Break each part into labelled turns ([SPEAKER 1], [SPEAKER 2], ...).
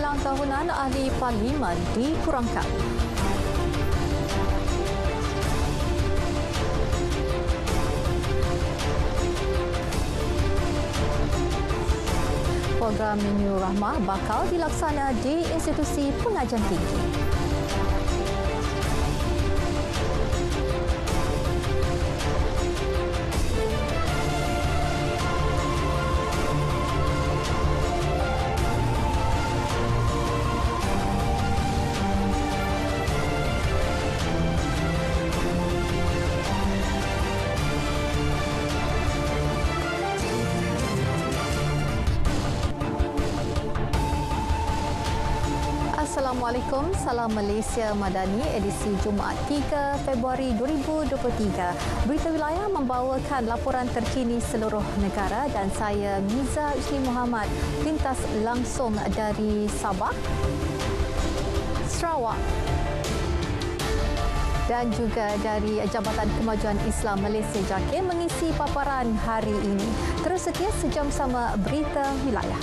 [SPEAKER 1] sidang tahunan Ahli Parlimen dikurangkan. Program Menu Rahmah bakal dilaksana di institusi pengajian tinggi. Assalamualaikum, salam Malaysia Madani, edisi Jumaat 3 Februari 2023. Berita Wilayah membawakan laporan terkini seluruh negara dan saya Miza Usni Muhammad lintas langsung dari Sabah, Sarawak dan juga dari Jabatan Kemajuan Islam Malaysia JAKIM mengisi paparan hari ini. Terus setia sejam sama Berita Wilayah.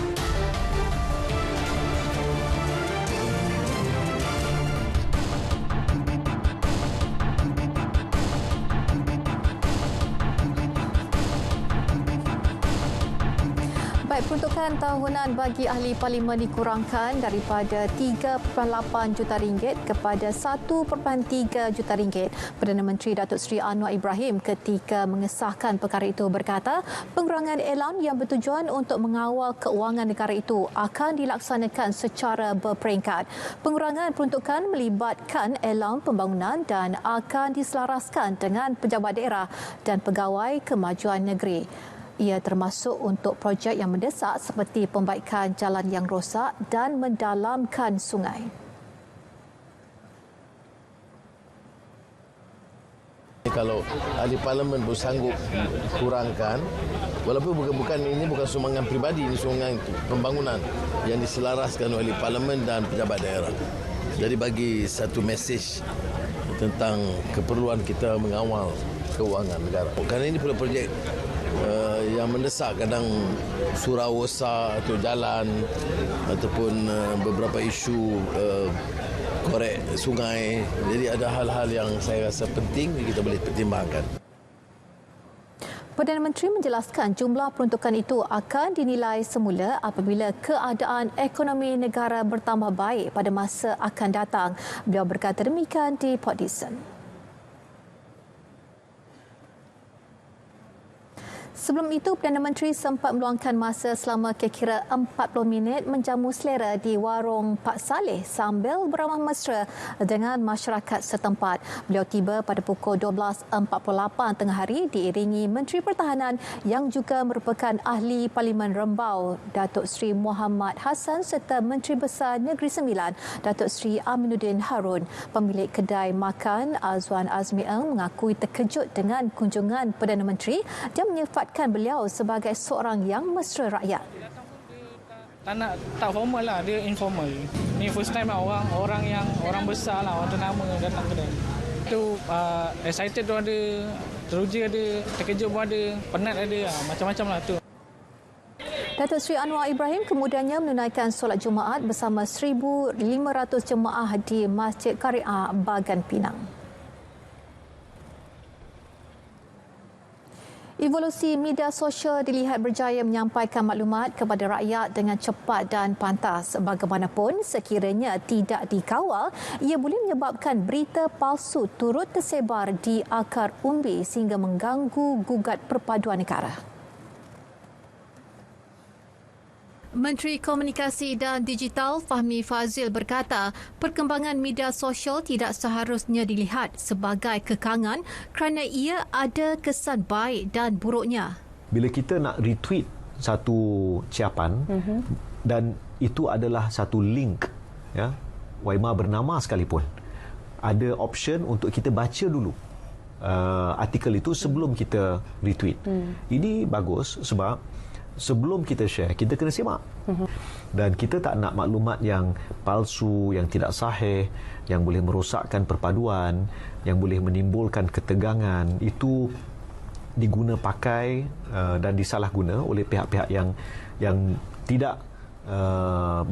[SPEAKER 1] Peruntukan tahunan bagi ahli parlimen dikurangkan daripada 3.8 juta ringgit kepada 1.3 juta ringgit. Perdana Menteri Datuk Seri Anwar Ibrahim ketika mengesahkan perkara itu berkata, pengurangan elan yang bertujuan untuk mengawal keuangan negara itu akan dilaksanakan secara berperingkat. Pengurangan peruntukan melibatkan elan pembangunan dan akan diselaraskan dengan pejabat daerah dan pegawai kemajuan negeri. Ia termasuk untuk projek yang mendesak seperti pembaikan jalan yang rosak dan mendalamkan sungai.
[SPEAKER 2] Kalau ahli parlimen bersanggup kurangkan, walaupun ini bukan sumbangan peribadi, ini sumbangan pembangunan yang diselaraskan oleh parlimen dan pejabat daerah. Jadi bagi satu mesej tentang keperluan kita mengawal keuangan negara. Kerana ini projek yang mendesak, kadang surau rosak atau jalan ataupun beberapa isu korek sungai. Jadi ada hal-hal yang saya rasa penting kita boleh pertimbangkan.
[SPEAKER 1] Perdana Menteri menjelaskan jumlah peruntukan itu akan dinilai semula apabila keadaan ekonomi negara bertambah baik pada masa akan datang. Beliau berkata demikian di Port Dickson. Sebelum itu, Perdana Menteri sempat meluangkan masa selama kira-kira 40 minit menjamu selera di warung Pak Saleh sambil beramah mesra dengan masyarakat setempat. Beliau tiba pada pukul 12.48 tengah hari diiringi Menteri Pertahanan yang juga merupakan Ahli Parlimen Rembau Datuk Seri Muhammad Hassan serta Menteri Besar Negeri Sembilan Datuk Seri Aminuddin Harun. Pemilik kedai makan Azwan Azmi Eng mengakui terkejut dengan kunjungan Perdana Menteri dan menyifatkan beliau sebagai seorang yang mesra rakyat.
[SPEAKER 3] Tak formal lah, dia informal. Ni first time lah orang besar lah, orang ternama datang kedai. Itu excited pun ada, teruja ada, terkejut pun ada, penat ada, macam-macam lah tu.
[SPEAKER 1] Datuk Seri Anwar Ibrahim kemudiannya menunaikan solat Jumaat bersama 1,500 jemaah di Masjid Qari'ah Bagan Pinang. Evolusi media sosial dilihat berjaya menyampaikan maklumat kepada rakyat dengan cepat dan pantas. Bagaimanapun, sekiranya tidak dikawal, ia boleh menyebabkan berita palsu turut tersebar di akar umbi sehingga mengganggu gugat perpaduan negara. Menteri Komunikasi dan Digital Fahmi Fazil berkata, perkembangan media sosial tidak seharusnya dilihat sebagai kekangan kerana ia ada kesan baik dan buruknya.
[SPEAKER 4] Bila kita nak retweet satu ucapan dan itu adalah satu link, ya, Waima bernama sekalipun, ada option untuk kita baca dulu artikel itu sebelum kita retweet. Ini bagus sebab sebelum kita share, kita kena simak. Dan kita tak nak maklumat yang palsu, yang tidak sahih, yang boleh merosakkan perpaduan, yang boleh menimbulkan ketegangan. Itu diguna pakai dan disalahguna oleh pihak-pihak yang tidak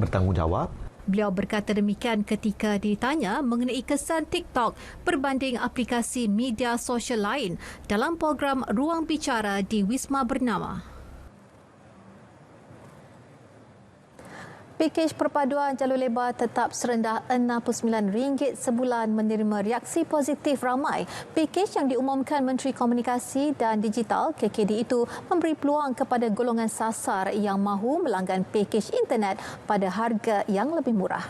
[SPEAKER 4] bertanggungjawab.
[SPEAKER 1] Beliau berkata demikian ketika ditanya mengenai kesan TikTok berbanding aplikasi media sosial lain dalam program Ruang Bicara di Wisma Bernama. Pakej perpaduan jalur lebar tetap serendah RM69 sebulan menerima reaksi positif ramai. Pakej yang diumumkan Menteri Komunikasi dan Digital KKD itu memberi peluang kepada golongan sasar yang mahu melanggan pakej internet pada harga yang lebih murah.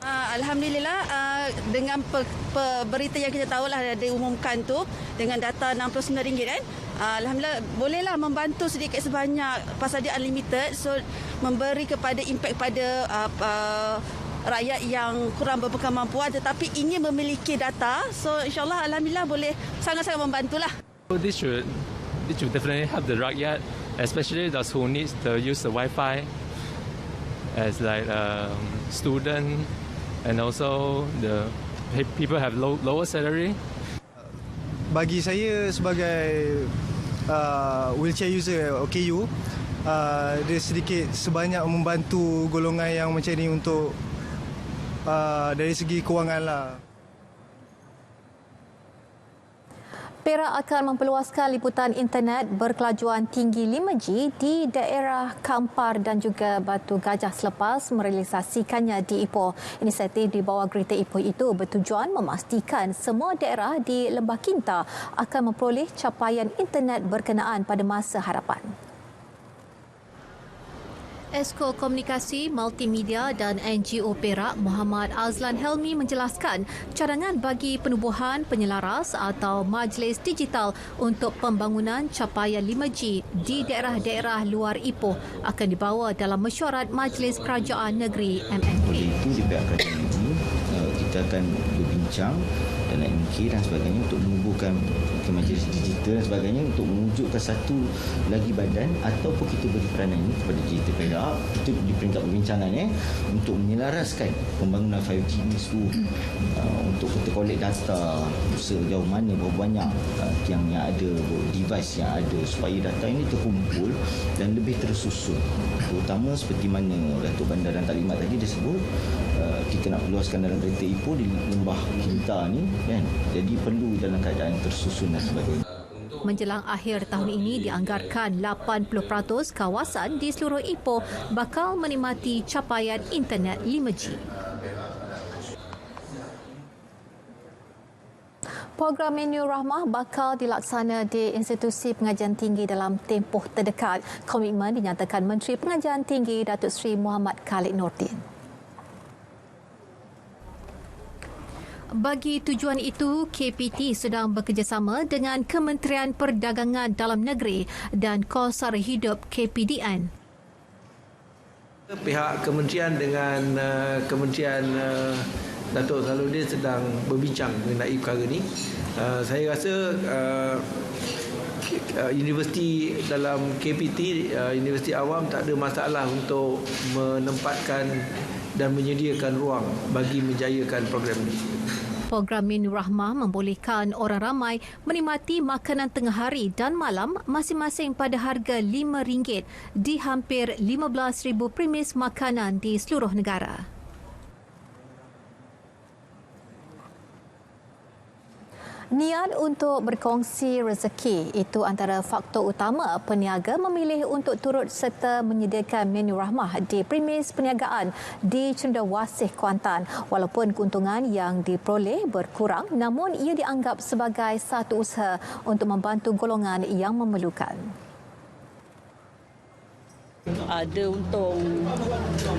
[SPEAKER 5] Alhamdulillah, dengan berita yang kita tahulah diumumkan tu dengan data RM69 kan, alhamdulillah bolehlah membantu sedikit sebanyak pasal dia unlimited, so memberi kepada impact pada rakyat yang kurang berkemampuan tetapi ingin memiliki data, so insyaallah alhamdulillah boleh sangat-sangat membantulah.
[SPEAKER 6] This should definitely help the rakyat, especially those who needs to use the Wi-Fi as like student. And also the people have lower salary.
[SPEAKER 7] Bagi saya sebagai wheelchair user OKU, dia sedikit sebanyak membantu golongan yang macam ni untuk dari segi kewangan lah.
[SPEAKER 1] Perak akan memperluaskan liputan internet berkelajuan tinggi 5G di daerah Kampar dan juga Batu Gajah selepas merealisasikannya di Ipoh. Inisiatif di bawah Greater Ipoh itu bertujuan memastikan semua daerah di Lembah Kinta akan memperoleh capaian internet berkenaan pada masa hadapan. Esko Komunikasi, Multimedia dan NGO Perak Muhammad Azlan Helmi menjelaskan cadangan bagi penubuhan penyelaras atau majlis digital untuk pembangunan capaian 5G di daerah-daerah luar Ipoh akan dibawa dalam mesyuarat Majlis Kerajaan Negeri MNK.
[SPEAKER 8] Oleh itu di pihak kerajaan ini kita akan berbincang dan MNK dan sebagainya untuk menubuhkan ke majlis digital dan sebagainya untuk mewujudkan satu lagi badan ataupun kita beri peranan ini kepada Digital Perak. Itu di peringkat perbincangan untuk menyelaraskan pembangunan 5G ini seluruh untuk kita collect data sejauh mana berapa banyak yang ada, device yang ada supaya data ini terkumpul dan lebih tersusun. Terutama seperti mana Datuk Bandar dan Taklimat tadi dia sebut kita nak perluaskan dalam Greater Ipoh di Lembah Kinta ni kan. Jadi perlu dalam keadaan tersusun dan sebagainya.
[SPEAKER 1] Menjelang akhir tahun ini dianggarkan 80% kawasan di seluruh Ipoh bakal menikmati capaian internet 5G. Program Menu Rahmah bakal dilaksana di institusi pengajian tinggi dalam tempoh terdekat. Komitmen dinyatakan Menteri Pengajian Tinggi Datuk Seri Muhammad Khalid Nordin. Bagi tujuan itu, KPT sedang bekerjasama dengan Kementerian Perdagangan Dalam Negeri dan Kos Sara Hidup KPDN.
[SPEAKER 9] Pihak kementerian dengan Kementerian Datuk Salahuddin sedang berbincang mengenai perkara ini. Saya rasa universiti dalam KPT, universiti awam tak ada masalah untuk menempatkan dan menyediakan ruang bagi menjayakan program ini.
[SPEAKER 1] Program Menu Rahmah membolehkan orang ramai menikmati makanan tengah hari dan malam masing-masing pada harga RM5 di hampir 15,000 premis makanan di seluruh negara. Niat untuk berkongsi rezeki itu antara faktor utama peniaga memilih untuk turut serta menyediakan menu rahmah di premis perniagaan di Cendrawasih, Kuantan. Walaupun keuntungan yang diperoleh berkurang, namun ia dianggap sebagai satu usaha untuk membantu golongan yang memerlukan.
[SPEAKER 10] Ada untung,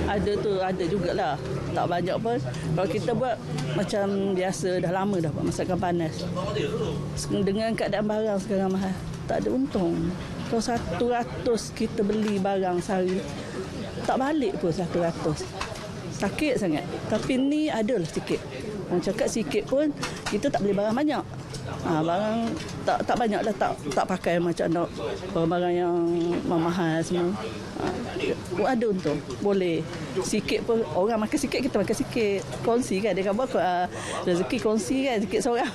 [SPEAKER 10] ada jugalah. Tak banyak pun. Kalau kita buat macam biasa, dah lama dah buat masakan panas. Dengan keadaan barang sekarang mahal, tak ada untung. Kalau 100 kita beli barang sehari, tak balik pun 100. Sakit sangat. Tapi ni adalah sikit. Orang cakap sikit pun, kita tak beli barang banyak. Barang tak banyak dah, tak pakai macam nak barang yang mahal semua. Ada untung, boleh sikit pun, orang makan sikit, kita makan sikit, kongsi kan, dia kan buat rezeki kongsi kan, sikit seorang.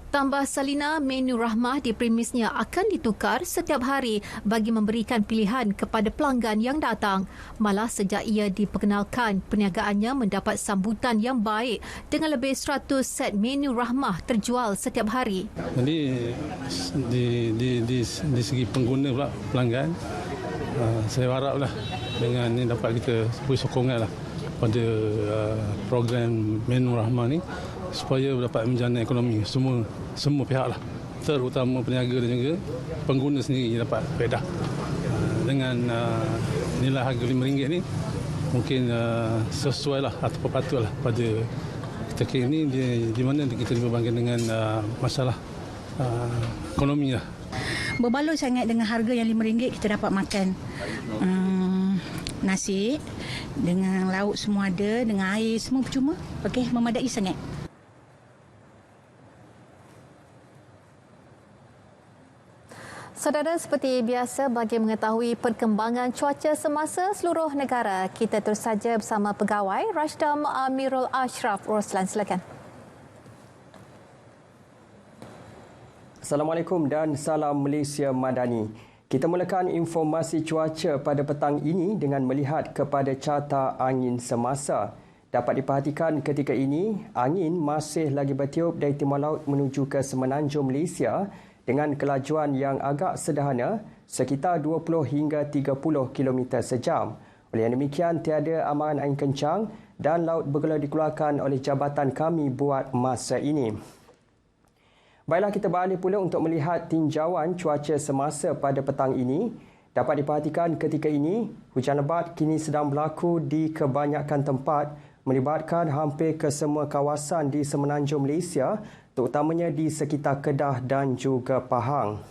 [SPEAKER 1] Tambah salina menu Rahmah di premisnya akan ditukar setiap hari bagi memberikan pilihan kepada pelanggan yang datang. Malah sejak ia diperkenalkan, perniagaannya mendapat sambutan yang baik dengan lebih 100 set menu Rahmah terjual setiap hari.
[SPEAKER 11] Jadi di segi pengguna pula, pelanggan, saya haraplah dengan ini dapat kita beri sokongan lah pada program menu Rahmah ni supaya dapat menjana ekonomi semua pihak lah, terutama peniaga dan juga pengguna sendiri dapat faedah. Dengan nilai harga RM5 ni mungkin sesuai lah atau patut lah pada ketika ini di mana kita dibebankan dengan masalah ekonomi lah.
[SPEAKER 12] Berbaloi sangat dengan harga yang RM5 kita dapat makan nasi dengan lauk semua ada, dengan air semua percuma. Okey, memadai sangat.
[SPEAKER 1] Saudara, seperti biasa bagi mengetahui perkembangan cuaca semasa seluruh negara, kita terus saja bersama pegawai Rashdam Amirul Ashraf. Roslan, silakan.
[SPEAKER 13] Assalamualaikum dan salam Malaysia Madani. Kita mulakan informasi cuaca pada petang ini dengan melihat kepada carta angin semasa. Dapat diperhatikan ketika ini, angin masih lagi bertiup dari timur laut menuju ke semenanjung Malaysia dengan kelajuan yang agak sederhana sekitar 20 hingga 30 km sejam. Oleh yang demikian, tiada amaran angin kencang dan laut bergela dikeluarkan oleh jabatan kami buat masa ini. Baiklah, kita beralih pula untuk melihat tinjauan cuaca semasa pada petang ini. Dapat diperhatikan ketika ini, hujan lebat kini sedang berlaku di kebanyakan tempat melibatkan hampir ke semua kawasan di semenanjung Malaysia, terutamanya di sekitar Kedah dan juga Pahang.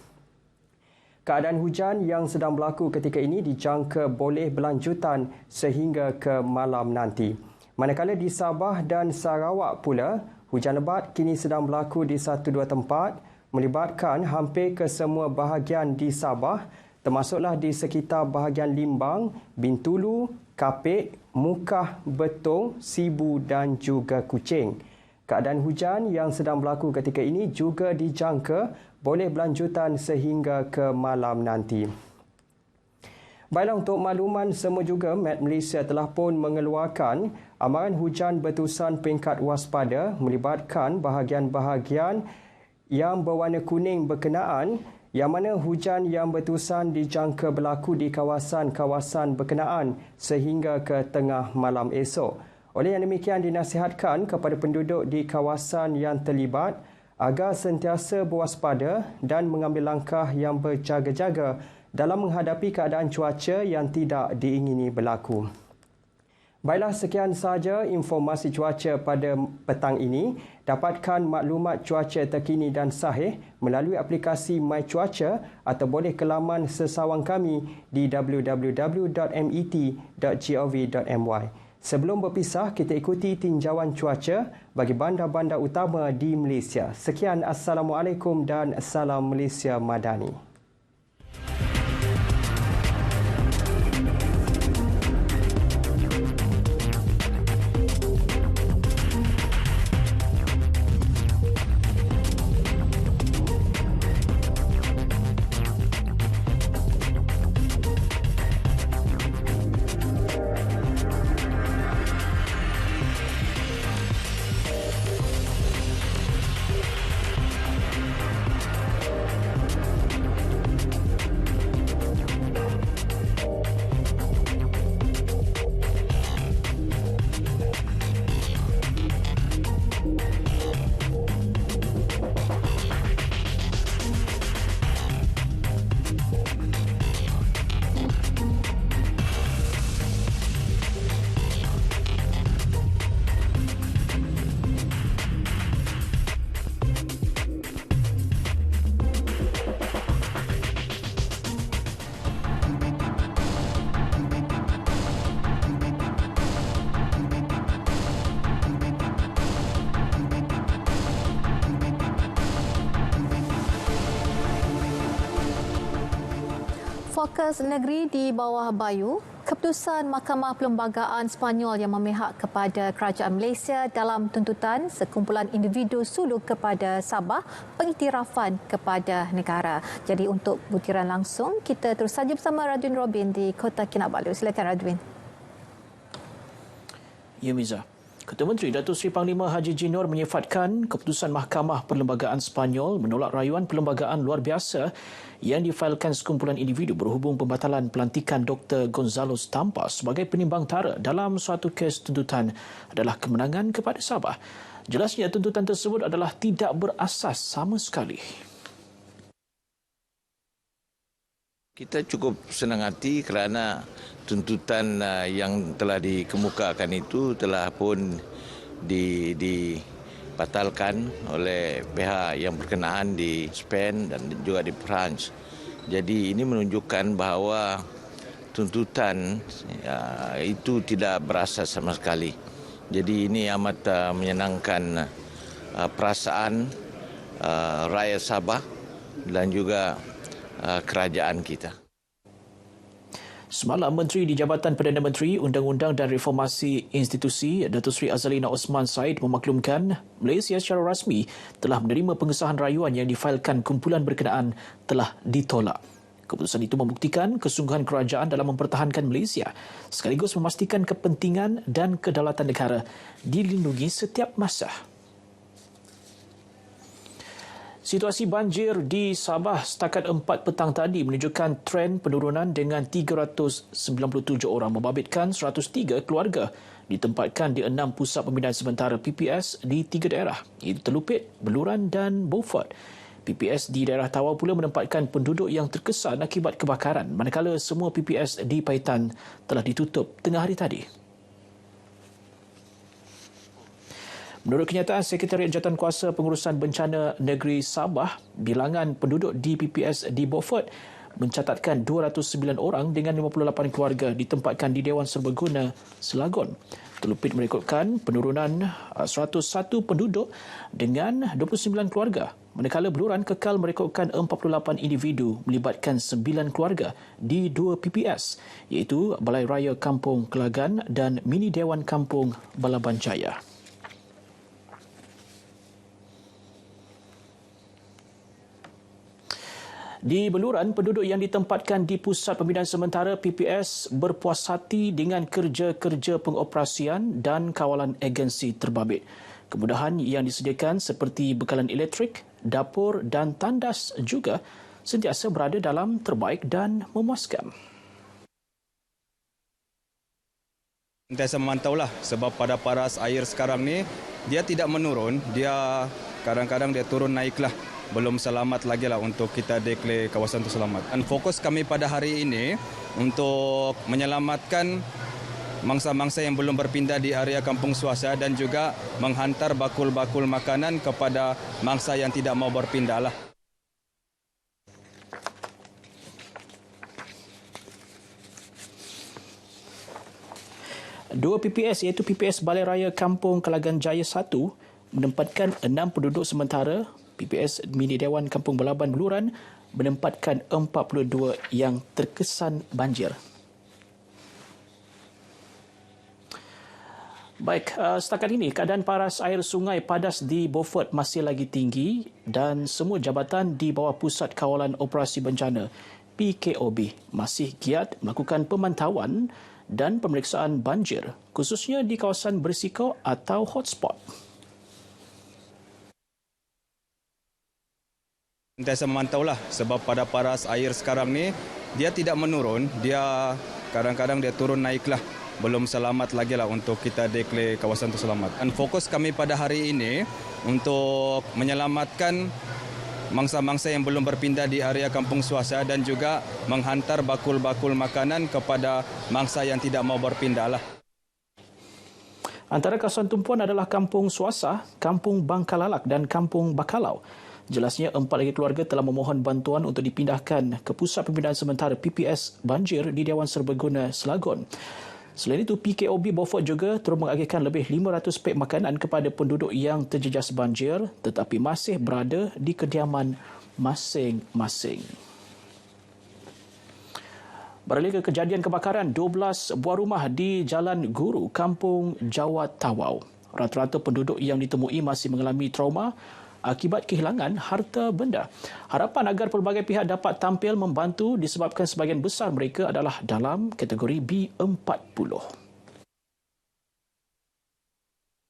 [SPEAKER 13] Keadaan hujan yang sedang berlaku ketika ini dijangka boleh berlanjutan sehingga ke malam nanti. Manakala di Sabah dan Sarawak pula, hujan lebat kini sedang berlaku di 1-2 tempat melibatkan hampir ke semua bahagian di Sabah, termasuklah di sekitar bahagian Limbang, Bintulu, Kapit, Mukah, Betong, Sibu dan juga Kuching. Keadaan hujan yang sedang berlaku ketika ini juga dijangka boleh berlanjutan sehingga ke malam nanti. Baiklah, untuk makluman semua juga, Met Malaysia telah pun mengeluarkan amaran hujan berterusan peringkat waspada melibatkan bahagian-bahagian yang berwarna kuning berkenaan, yang mana hujan yang berterusan dijangka berlaku di kawasan-kawasan berkenaan sehingga ke tengah malam esok. Oleh yang demikian, dinasihatkan kepada penduduk di kawasan yang terlibat agar sentiasa berwaspada dan mengambil langkah yang berjaga-jaga dalam menghadapi keadaan cuaca yang tidak diingini berlaku. Baiklah, sekian sahaja informasi cuaca pada petang ini. Dapatkan maklumat cuaca terkini dan sahih melalui aplikasi My Cuaca atau boleh ke laman sesawang kami di www.met.gov.my. Sebelum berpisah, kita ikuti tinjauan cuaca bagi bandar-bandar utama di Malaysia. Sekian, Assalamualaikum dan salam Malaysia Madani.
[SPEAKER 1] Fokus negeri di bawah Bayu, Keputusan Mahkamah Perlembagaan Sepanyol yang memihak kepada kerajaan Malaysia dalam tuntutan sekumpulan individu suluk kepada Sabah pengiktirafan kepada negara. Jadi untuk butiran langsung, kita terus saja bersama Radwin Robin di Kota Kinabalu. Silakan Radwin.
[SPEAKER 14] Ya, Miza. Ketua Menteri Datuk Seri Panglima Haji Jinor menyifatkan keputusan Mahkamah Perlembagaan Sepanyol menolak rayuan perlembagaan luar biasa yang difailkan sekumpulan individu berhubung pembatalan pelantikan Dr. Gonzalo Stampa sebagai penimbang tara dalam suatu kes tuntutan adalah kemenangan kepada Sabah. Jelasnya tuntutan tersebut adalah tidak berasas sama sekali.
[SPEAKER 15] Kita cukup senang hati kerana tuntutan yang telah dikemukakan itu telah pun dibatalkan oleh pihak yang berkenaan di Spain dan juga di Perancis. Jadi ini menunjukkan bahawa tuntutan itu tidak berasas sama sekali. Jadi ini amat menyenangkan perasaan rakyat Sabah dan juga kerajaan kita.
[SPEAKER 14] Semalam, Menteri di Jabatan Perdana Menteri, Undang-Undang dan Reformasi Institusi, Datuk Seri Azalina Osman Said memaklumkan Malaysia secara rasmi telah menerima pengesahan rayuan yang difailkan kumpulan berkenaan telah ditolak. Keputusan itu membuktikan kesungguhan kerajaan dalam mempertahankan Malaysia sekaligus memastikan kepentingan dan kedaulatan negara dilindungi setiap masa. Situasi banjir di Sabah setakat 4 petang tadi menunjukkan tren penurunan dengan 397 orang membabitkan 103 keluarga ditempatkan di 6 pusat pembinaan sementara PPS di 3 daerah, iaitu Telupit, Beluran dan Beaufort. PPS di daerah Tawau pula menempatkan penduduk yang terkesan akibat kebakaran, manakala semua PPS di Paitan telah ditutup tengah hari tadi. Menurut kenyataan Sekretariat Jawatankuasa Pengurusan Bencana Negeri Sabah, bilangan penduduk di PPS di Beaufort mencatatkan 209 orang dengan 58 keluarga ditempatkan di Dewan Serbaguna Selangor. Telupit merekodkan penurunan 101 penduduk dengan 29 keluarga. Manakala Beluran kekal merekodkan 48 individu melibatkan 9 keluarga di 2 PPS, iaitu Balai Raya Kampung Kelagan dan Mini Dewan Kampung Balaban Jaya. Di Beluran, penduduk yang ditempatkan di Pusat Pembinaan Sementara PPS berpuas hati dengan kerja-kerja pengoperasian dan kawalan agensi terbabit. Kemudahan yang disediakan seperti bekalan elektrik, dapur dan tandas juga sentiasa berada dalam terbaik dan memuaskan.
[SPEAKER 16] Sentiasa memantaulah sebab pada paras air sekarang ni dia tidak menurun, dia kadang-kadang dia turun naiklah. Belum selamat lagi lah untuk kita declare kawasan itu selamat. Dan fokus kami pada hari ini untuk menyelamatkan mangsa-mangsa yang belum berpindah di area kampung swasta dan juga menghantar bakul-bakul makanan kepada mangsa yang tidak mau berpindah lah.
[SPEAKER 14] Dua PPS iaitu PPS Balai Raya Kampung Kelagan Jaya 1 menempatkan 6 penduduk sementara. PPS Mini Dewan Kampung Balaban Beluran menempatkan 42 yang terkesan banjir. Baik, setakat ini keadaan paras air sungai Padas di Beaufort masih lagi tinggi dan semua jabatan di bawah Pusat Kawalan Operasi Bencana PKOB masih giat melakukan pemantauan dan pemeriksaan banjir, khususnya di kawasan berisiko atau hotspot.
[SPEAKER 16] Sentiasa memantaulah sebab pada paras air sekarang ni dia tidak menurun, dia kadang-kadang dia turun naiklah. Belum selamat lagi lah untuk kita declare kawasan itu selamat. Dan fokus kami pada hari ini untuk menyelamatkan mangsa-mangsa yang belum berpindah di area kampung swasta dan juga menghantar bakul-bakul makanan kepada mangsa yang tidak mau berpindah lah.
[SPEAKER 14] Antara kawasan tumpuan adalah Kampung Swasa, Kampung Bangkalalak dan Kampung Bakalau. Jelasnya 4 lagi keluarga telah memohon bantuan untuk dipindahkan ke Pusat Pembinaan Sementara PPS Banjir di Dewan Serbaguna Selangor. Selain itu, PKOB Beaufort juga terus mengagihkan lebih 500 pek makanan kepada penduduk yang terjejas banjir tetapi masih berada di kediaman masing-masing. Beralih ke kejadian kebakaran 12 buah rumah di Jalan Guru, Kampung Jawa Tawau. Rata-rata penduduk yang ditemui masih mengalami trauma akibat kehilangan harta benda. Harapan agar pelbagai pihak dapat tampil membantu disebabkan sebahagian besar mereka adalah dalam kategori B40.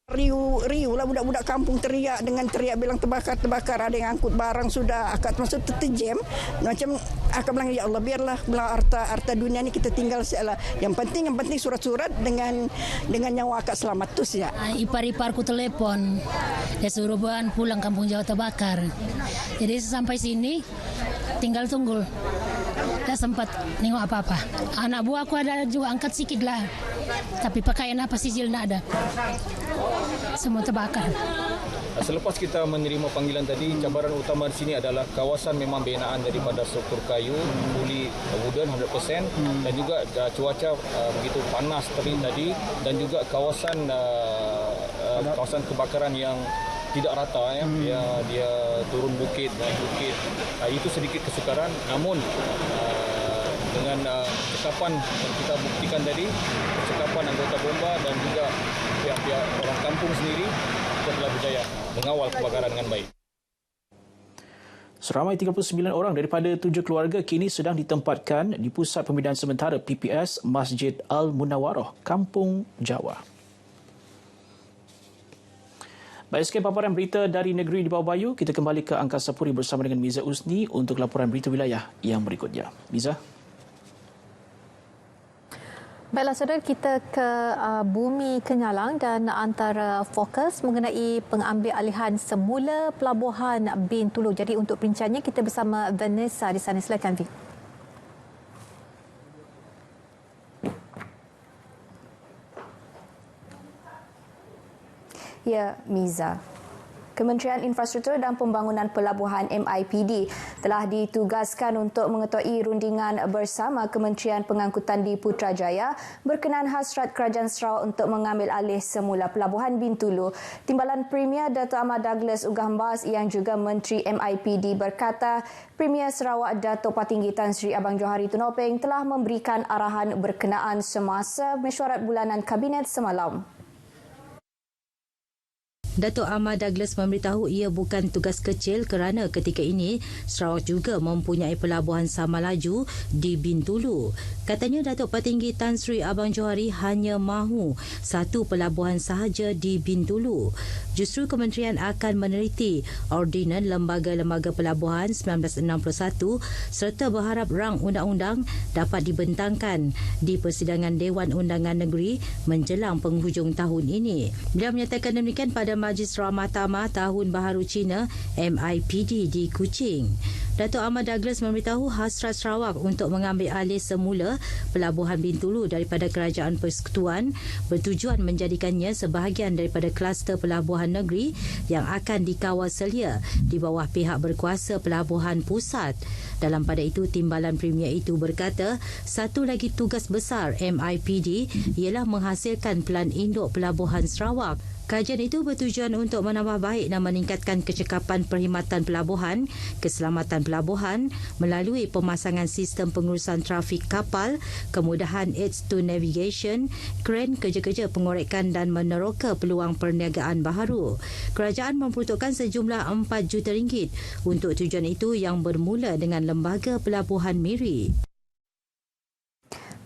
[SPEAKER 17] Riuh lah budak-budak kampung teriak dengan teriak bilang terbakar. Ada yang angkut barang sudah akak masuk terjam. Macam akak bilang ya Allah biarlah harta dunia ni kita tinggal sajalah. Yang penting surat-surat dengan nyawa akak selamat tu saja.
[SPEAKER 18] Ipar-iparku telepon. Dia suruh pulang kampung Jawa terbakar. Jadi sampai sini tinggal tunggu. Tak sempat nengok apa-apa. Anak buah aku ada juga angkat sikit lah. Tapi pakaian apa sijil nak ada. Semua terbakar.
[SPEAKER 19] Selepas kita menerima panggilan tadi, cabaran utama di sini adalah kawasan memang binaan daripada struktur kayu, fully wooden 100% dan juga cuaca begitu panas terik tadi dan juga kawasan kebakaran yang tidak rata dia turun bukit dan bukit. Itu sedikit kesukaran, namun dengan cekapan yang kita buktikan tadi, cekapan anggota bomba dan juga pihak-pihak orang kampung sendiri, kita telah berjaya mengawal kebakaran dengan baik.
[SPEAKER 14] Seramai 39 orang daripada 7 keluarga kini sedang ditempatkan di Pusat Pembinaan Sementara PPS Masjid Al-Munawarah, Kampung Jawa. Baik, sekian paparan berita dari negeri di bawah Bayu. Kita kembali ke Angkasa Puri bersama dengan Miza Usni untuk laporan berita wilayah yang berikutnya. Miza.
[SPEAKER 1] Baiklah saudara, kita ke Bumi Kenyalang dan antara fokus mengenai pengambil alihan semula pelabuhan Bintulu. Jadi untuk perbincangannya kita bersama Vanessa di sana. Silakan Vi.
[SPEAKER 20] Ya, Miza. Kementerian Infrastruktur dan Pembangunan Pelabuhan MIPD telah ditugaskan untuk mengetuai rundingan bersama Kementerian Pengangkutan di Putrajaya berkenaan hasrat Kerajaan Sarawak untuk mengambil alih semula pelabuhan Bintulu. Timbalan Premier Dato' Ahmad Douglas Ugambas yang juga Menteri MIPD berkata, Premier Sarawak Dato' Patinggi Tan Sri Abang Johari Tunopeng telah memberikan arahan berkenaan semasa mesyuarat bulanan Kabinet semalam.
[SPEAKER 21] Dato' Ahmad Douglas memberitahu ia bukan tugas kecil kerana ketika ini Sarawak juga mempunyai pelabuhan sama laju di Bintulu. Katanya Dato' Patinggi Tan Sri Abang Johari hanya mahu satu pelabuhan sahaja di Bintulu. Justru kementerian akan meneliti ordinan lembaga-lembaga pelabuhan 1961 serta berharap rang undang-undang dapat dibentangkan di persidangan Dewan Undangan Negeri menjelang penghujung tahun ini. Beliau menyatakan demikian pada Majlis Rawat Mahkamah Tahun Baharu Cina MIPD di Kuching. Dato' Ahmad Douglas memberitahu hasrat Sarawak untuk mengambil alih semula pelabuhan Bintulu daripada Kerajaan Persekutuan bertujuan menjadikannya sebahagian daripada kluster pelabuhan negeri yang akan dikawal selia di bawah pihak berkuasa pelabuhan pusat. Dalam pada itu, timbalan Premier itu berkata, satu lagi tugas besar MIPD ialah menghasilkan Pelan Induk Pelabuhan Sarawak. Kajian itu bertujuan untuk menambah baik dan meningkatkan kecekapan perkhidmatan pelabuhan, keselamatan pelabuhan melalui pemasangan sistem pengurusan trafik kapal, kemudahan aids to navigation, kren kerja-kerja pengorekan dan meneroka peluang perniagaan baharu. Kerajaan memperuntukkan sejumlah RM4 juta untuk tujuan itu yang bermula dengan Lembaga Pelabuhan Miri.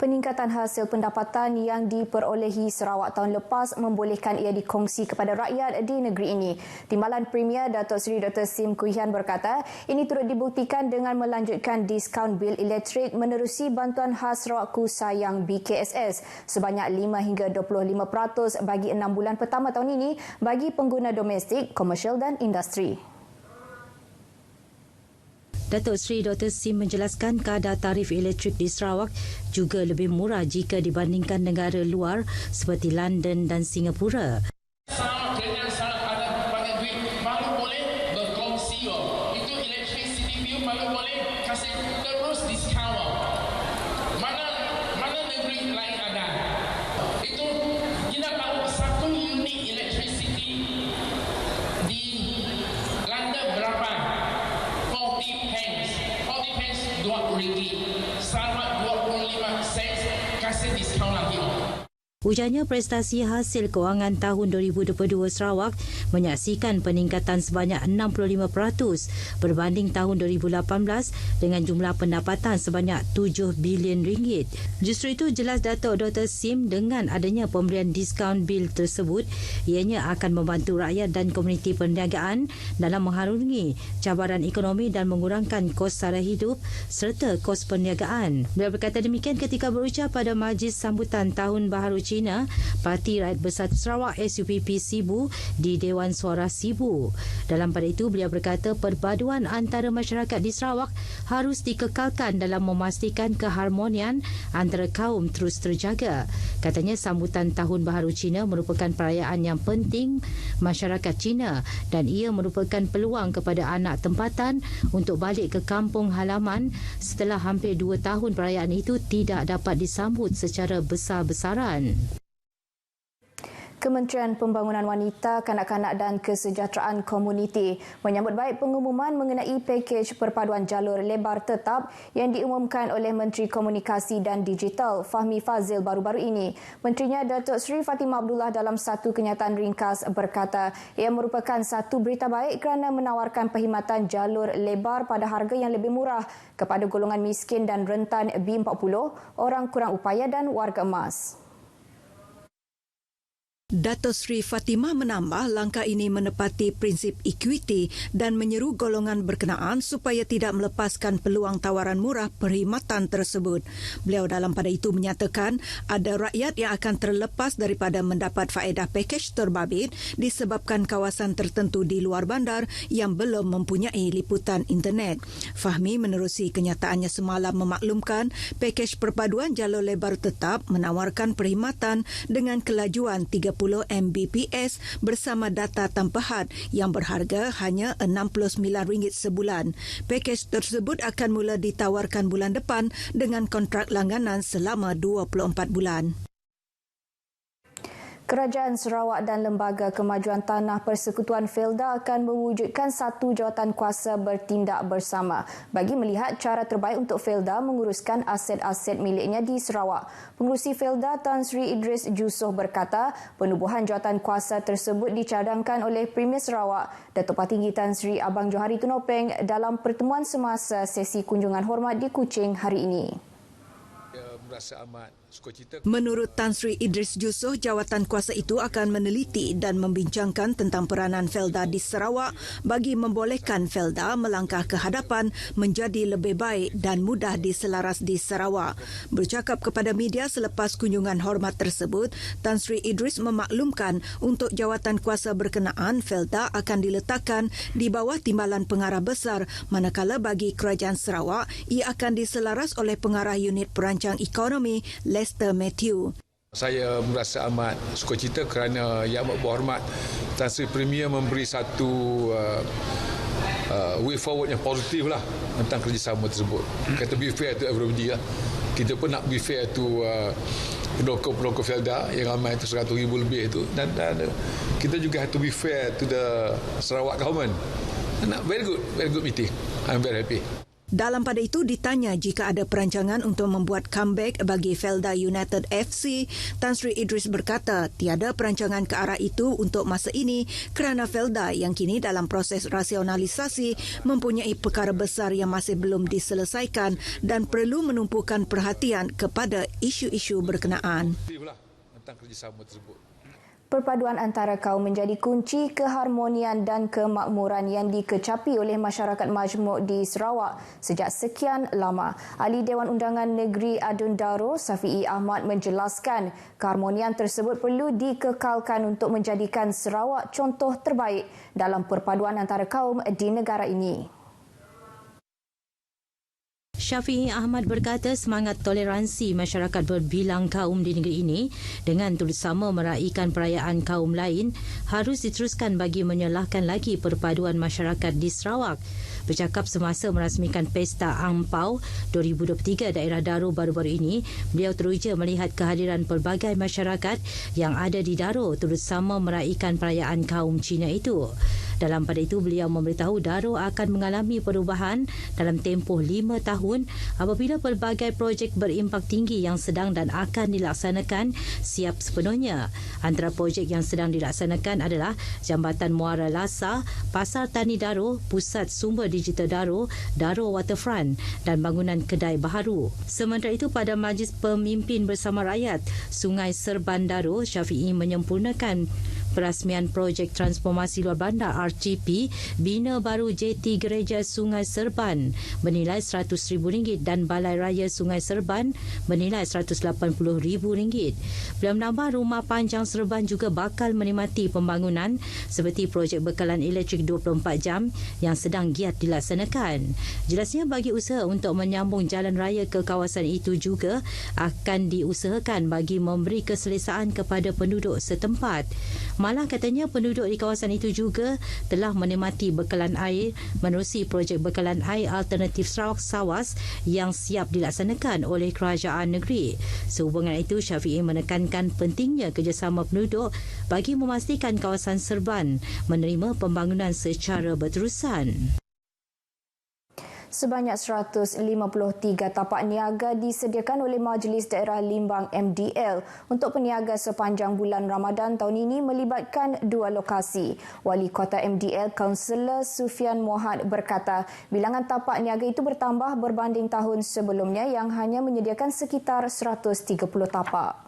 [SPEAKER 20] Peningkatan hasil pendapatan yang diperolehi Sarawak tahun lepas membolehkan ia dikongsi kepada rakyat di negeri ini. Timbalan Premier Datuk Seri Dr. Sim Kuihian berkata, ini turut dibuktikan dengan melanjutkan diskaun bil elektrik menerusi bantuan khas Sarawak Ku Sayang BKSS sebanyak 5 hingga 25% bagi 6 bulan pertama tahun ini bagi pengguna domestik, komersial dan industri.
[SPEAKER 21] Datuk Seri Dr. Sim menjelaskan kadar tarif elektrik di Sarawak juga lebih murah jika dibandingkan negara luar seperti London dan Singapura.
[SPEAKER 22] Sarawak dengan Sarawak ada pakai duit baru boleh berkongsi. Itu electricity bill baru boleh kasih terus diskaun. Mana negeri lain ada. Itu kita tahu satu unit electricity di London berapa? 40 pence. 40 pence RM20. Sarawak RM25. kasih diskaun lagi.
[SPEAKER 21] Ujarnya prestasi hasil kewangan tahun 2022 Sarawak menyaksikan peningkatan sebanyak 65% berbanding tahun 2018 dengan jumlah pendapatan sebanyak 7 bilion ringgit. Justru itu jelas Datuk Dr. Sim dengan adanya pemberian diskaun bil tersebut ianya akan membantu rakyat dan komuniti perniagaan dalam mengharungi cabaran ekonomi dan mengurangkan kos sara hidup serta kos perniagaan. Beliau berkata demikian ketika berucap pada majlis sambutan Tahun Baharu China Parti Rakyat Bersatu Sarawak SUPP Sibu di Dewan Suara Sibu. Dalam pada itu beliau berkata perpaduan antara masyarakat di Sarawak harus dikekalkan dalam memastikan keharmonian antara kaum terus terjaga. Katanya sambutan Tahun Baharu Cina merupakan perayaan yang penting masyarakat Cina dan ia merupakan peluang kepada anak tempatan untuk balik ke kampung halaman setelah hampir 2 tahun perayaan itu tidak dapat disambut secara besar-besaran.
[SPEAKER 20] Kementerian Pembangunan Wanita, Kanak-kanak dan Kesejahteraan Komuniti menyambut baik pengumuman mengenai pakej perpaduan jalur lebar tetap yang diumumkan oleh Menteri Komunikasi dan Digital Fahmi Fazil baru-baru ini. Menterinya Datuk Seri Fatimah Abdullah dalam satu kenyataan ringkas berkata ia merupakan satu berita baik kerana menawarkan perkhidmatan jalur lebar pada harga yang lebih murah kepada golongan miskin dan rentan B40, orang kurang upaya dan warga emas.
[SPEAKER 2] Datuk Seri Fatimah menambah langkah ini menepati prinsip equity dan menyeru golongan berkenaan supaya tidak melepaskan peluang tawaran murah perkhidmatan tersebut. Beliau dalam pada itu menyatakan ada rakyat yang akan terlepas daripada mendapat faedah pakej terbabit disebabkan kawasan tertentu di luar bandar yang belum mempunyai liputan internet. Fahmi menerusi kenyataannya semalam memaklumkan pakej perpaduan jalur lebar tetap menawarkan perkhidmatan dengan kelajuan 30 Mbps bersama data tanpa had yang berharga hanya RM69 sebulan. Pakej tersebut akan mula ditawarkan bulan depan dengan kontrak langganan selama 24 bulan.
[SPEAKER 20] Kerajaan Sarawak dan Lembaga Kemajuan Tanah Persekutuan Felda akan mewujudkan satu jawatan kuasa bertindak bersama bagi melihat cara terbaik untuk Felda menguruskan aset-aset miliknya di Sarawak. Pengerusi Felda Tan Sri Idris Jusoh berkata penubuhan jawatan kuasa tersebut dicadangkan oleh Premier Sarawak Datuk Patinggi Tan Sri Abang Johari Tunopeng dalam pertemuan semasa sesi kunjungan hormat di Kuching hari ini.
[SPEAKER 2] Menurut Tan Sri Idris Jusoh, jawatan kuasa itu akan meneliti dan membincangkan tentang peranan Felda di Sarawak bagi membolehkan Felda melangkah ke hadapan menjadi lebih baik dan mudah diselaras di Sarawak. Bercakap kepada media selepas kunjungan hormat tersebut, Tan Sri Idris memaklumkan untuk jawatan kuasa berkenaan Felda akan diletakkan di bawah timbalan pengarah besar, manakala bagi Kerajaan Sarawak ia akan diselaras oleh pengarah unit perancang ekonomi Lester Matthew.
[SPEAKER 3] Saya merasa amat sukacita kerana Yang Amat Berhormat Tan Sri Premier memberi satu way forward yang positif lah tentang kerjasama tersebut. Kata be fair to everybody lah. Kita pun nak be fair to pendokor-pendokor Felda yang ramai itu 100,000 lebih itu dan kita juga have to be fair to the Sarawak government. Very good meeting. I'm very happy.
[SPEAKER 2] Dalam pada itu ditanya jika ada perancangan untuk membuat comeback bagi Felda United FC, Tan Sri Idris berkata tiada perancangan ke arah itu untuk masa ini kerana Felda yang kini dalam proses rasionalisasi mempunyai perkara besar yang masih belum diselesaikan dan perlu menumpukan perhatian kepada isu-isu berkenaan.
[SPEAKER 3] Tentang kerjasama tersebut.
[SPEAKER 20] Perpaduan antara kaum menjadi kunci keharmonian dan kemakmuran yang dikecapi oleh masyarakat majmuk di Sarawak sejak sekian lama. Ahli Dewan Undangan Negeri Adun Darul, Safi'i Ahmad menjelaskan keharmonian tersebut perlu dikekalkan untuk menjadikan Sarawak contoh terbaik dalam perpaduan antara kaum di negara ini.
[SPEAKER 21] Syafi'i Ahmad berkata semangat toleransi masyarakat berbilang kaum di negeri ini dengan terutama meraihkan perayaan kaum lain harus diteruskan bagi menyelahkan lagi perpaduan masyarakat di Sarawak. Bercakap semasa merasmikan Pesta Angpau 2023 daerah Darul baru-baru ini, beliau teruja melihat kehadiran pelbagai masyarakat yang ada di Darul terutama meraihkan perayaan kaum Cina itu. Dalam pada itu, beliau memberitahu Daro akan mengalami perubahan dalam tempoh 5 tahun apabila pelbagai projek berimpak tinggi yang sedang dan akan dilaksanakan siap sepenuhnya. Antara projek yang sedang dilaksanakan adalah Jambatan Muara Lasa, Pasar Tani Daro, Pusat Sumber Digital Daro, Daro Waterfront dan bangunan kedai baharu. Sementara itu, pada Majlis Pemimpin Bersama Rakyat Sungai Serban Daro, Syafiee menyempurnakan perasmian projek transformasi luar bandar RTP bina baru jeti Gereja Sungai Serban bernilai RM100,000 dan Balai Raya Sungai Serban bernilai RM180,000. Beliau menambah rumah panjang Serban juga bakal menikmati pembangunan seperti projek bekalan elektrik 24 jam yang sedang giat dilaksanakan. Jelasnya, bagi usaha untuk menyambung jalan raya ke kawasan itu juga akan diusahakan bagi memberi keselesaan kepada penduduk setempat. Malah katanya penduduk di kawasan itu juga telah menikmati bekalan air menerusi projek bekalan air alternatif Sarawak Sawas yang siap dilaksanakan oleh kerajaan negeri. Sehubungan itu, Syafiee menekankan pentingnya kerjasama penduduk bagi memastikan kawasan Serban menerima pembangunan secara berterusan.
[SPEAKER 20] Sebanyak 153 tapak niaga disediakan oleh Majlis Daerah Limbang MDL untuk peniaga sepanjang bulan Ramadan tahun ini melibatkan 2 lokasi. Wali Kota MDL, Kaunselor Sufian Mohad berkata, bilangan tapak niaga itu bertambah berbanding tahun sebelumnya yang hanya menyediakan sekitar 130 tapak.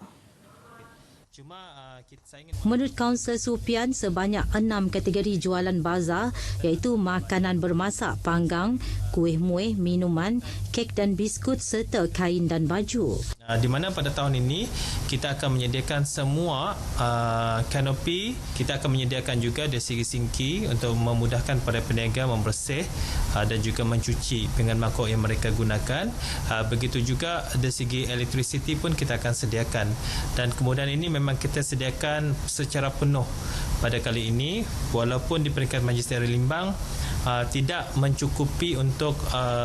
[SPEAKER 21] Menurut Kaunselor Sufian, sebanyak 6 kategori jualan bazar iaitu makanan bermasak, panggang, kuih muih, minuman, kek dan biskut serta kain dan baju.
[SPEAKER 4] Di mana pada tahun ini kita akan menyediakan semua kanopi, kita akan menyediakan juga dari segi sinki untuk memudahkan para peniaga membersih dan juga mencuci dengan mangkuk yang mereka gunakan. Begitu juga dari segi elektrisiti pun kita akan sediakan. Dan kemudian ini memang kita sediakan secara penuh pada kali ini, walaupun di peringkat Majlis Daerah Limbang tidak mencukupi untuk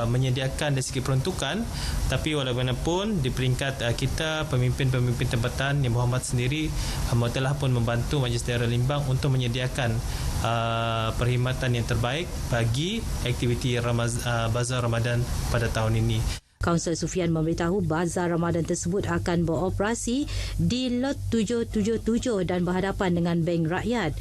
[SPEAKER 4] menyediakan dari segi peruntukan, tapi walaupun di peringkat kita pemimpin-pemimpin tempatan Yang Berhormat sendiri telah pun membantu Majlis Daerah Limbang untuk menyediakan perkhidmatan yang terbaik bagi aktiviti Bazar Ramadan pada tahun ini.
[SPEAKER 21] Kaunselor Sufian memberitahu bazar Ramadan tersebut akan beroperasi di Lot 777 dan berhadapan dengan Bank Rakyat.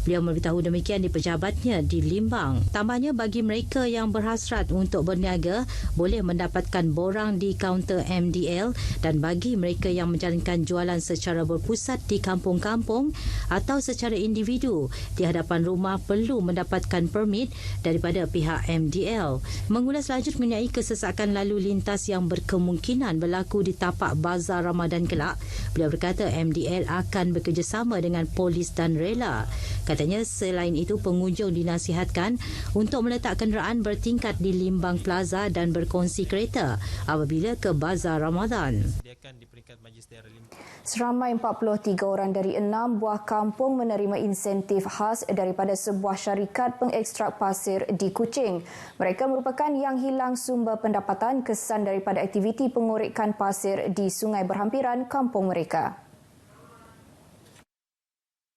[SPEAKER 21] Beliau memberitahu demikian di pejabatnya di Limbang. Tambahnya, bagi mereka yang berhasrat untuk berniaga boleh mendapatkan borang di kaunter MDL, dan bagi mereka yang menjalankan jualan secara berpusat di kampung-kampung atau secara individu di hadapan rumah perlu mendapatkan permit daripada pihak MDL. Mengulas lanjut mengenai kesesakan lalu lintas yang berkemungkinan berlaku di tapak bazar Ramadan kelak, beliau berkata MDL akan bekerjasama dengan polis dan rela. Katanya, selain itu pengunjung dinasihatkan untuk meletak kenderaan bertingkat di Limbang Plaza dan berkongsi kereta apabila ke Bazar Ramadan.
[SPEAKER 20] Seramai 43 orang dari 6 buah kampung menerima insentif khas daripada sebuah syarikat pengekstrak pasir di Kuching. Mereka merupakan yang hilang sumber pendapatan kesan daripada aktiviti pengorekan pasir di sungai berhampiran kampung mereka.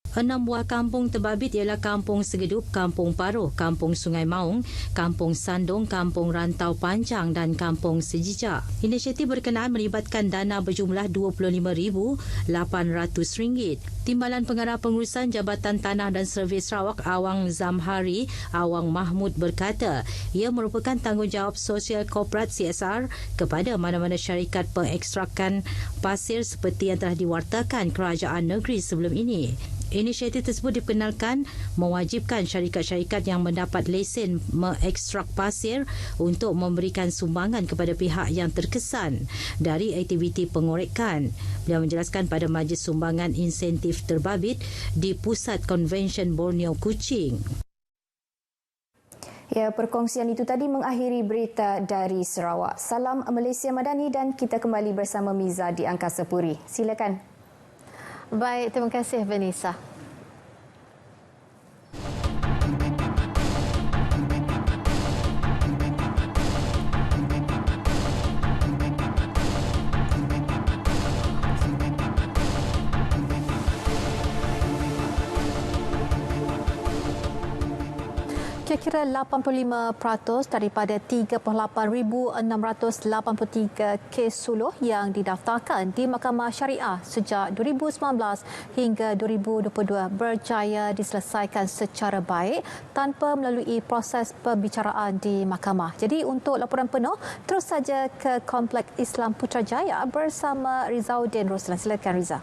[SPEAKER 21] 6 buah kampung terbabit ialah Kampung Segedup, Kampung Paruh, Kampung Sungai Maung, Kampung Sandong, Kampung Rantau Panjang dan Kampung Sejijak. Inisiatif berkenaan melibatkan dana berjumlah RM25,800. Timbalan Pengarah Pengurusan Jabatan Tanah dan Servis Sarawak, Awang Zamhari, Awang Mahmud berkata, ia merupakan tanggungjawab sosial korporat CSR kepada mana-mana syarikat pengekstrakan pasir seperti yang telah diwartakan kerajaan negeri sebelum ini. Inisiatif tersebut dikenalkan mewajibkan syarikat-syarikat yang mendapat lesen mengekstrak pasir untuk memberikan sumbangan kepada pihak yang terkesan dari aktiviti pengorekan. Beliau menjelaskan pada majlis sumbangan insentif terbabit di Pusat Konvensyen Borneo Kuching.
[SPEAKER 20] Ya, perkongsian itu tadi mengakhiri berita dari Sarawak. Salam Malaysia Madani dan kita kembali bersama Miza di Angkasa Puri. Silakan.
[SPEAKER 1] Baik, terima kasih Vanessa. Kira-kira 85% daripada 38,683 kes suluh yang didaftarkan di Mahkamah Syariah sejak 2019 hingga 2022 berjaya diselesaikan secara baik tanpa melalui proses perbicaraan di mahkamah. Jadi untuk laporan penuh, terus saja ke Kompleks Islam Putrajaya bersama Rizauddin Roslan. Silakan Riza.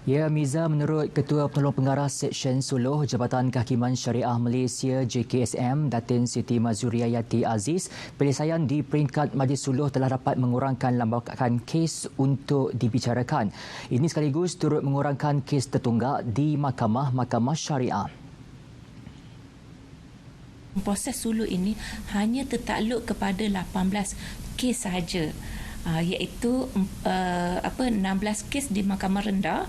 [SPEAKER 5] Ya, Miza, menurut Ketua Penolong Pengarah Seksyen Suluh Jabatan Kehakiman Syariah Malaysia JKSM, Datin Siti Mazuriayati Aziz, penyelesaian di peringkat Majlis Suluh telah dapat mengurangkan lambakan kes untuk dibicarakan. Ini sekaligus turut mengurangkan kes tertunggak di mahkamah-mahkamah syariah.
[SPEAKER 12] Proses suluh ini hanya tertakluk kepada 18 kes sahaja. Iaitu 16 kes di Mahkamah Rendah,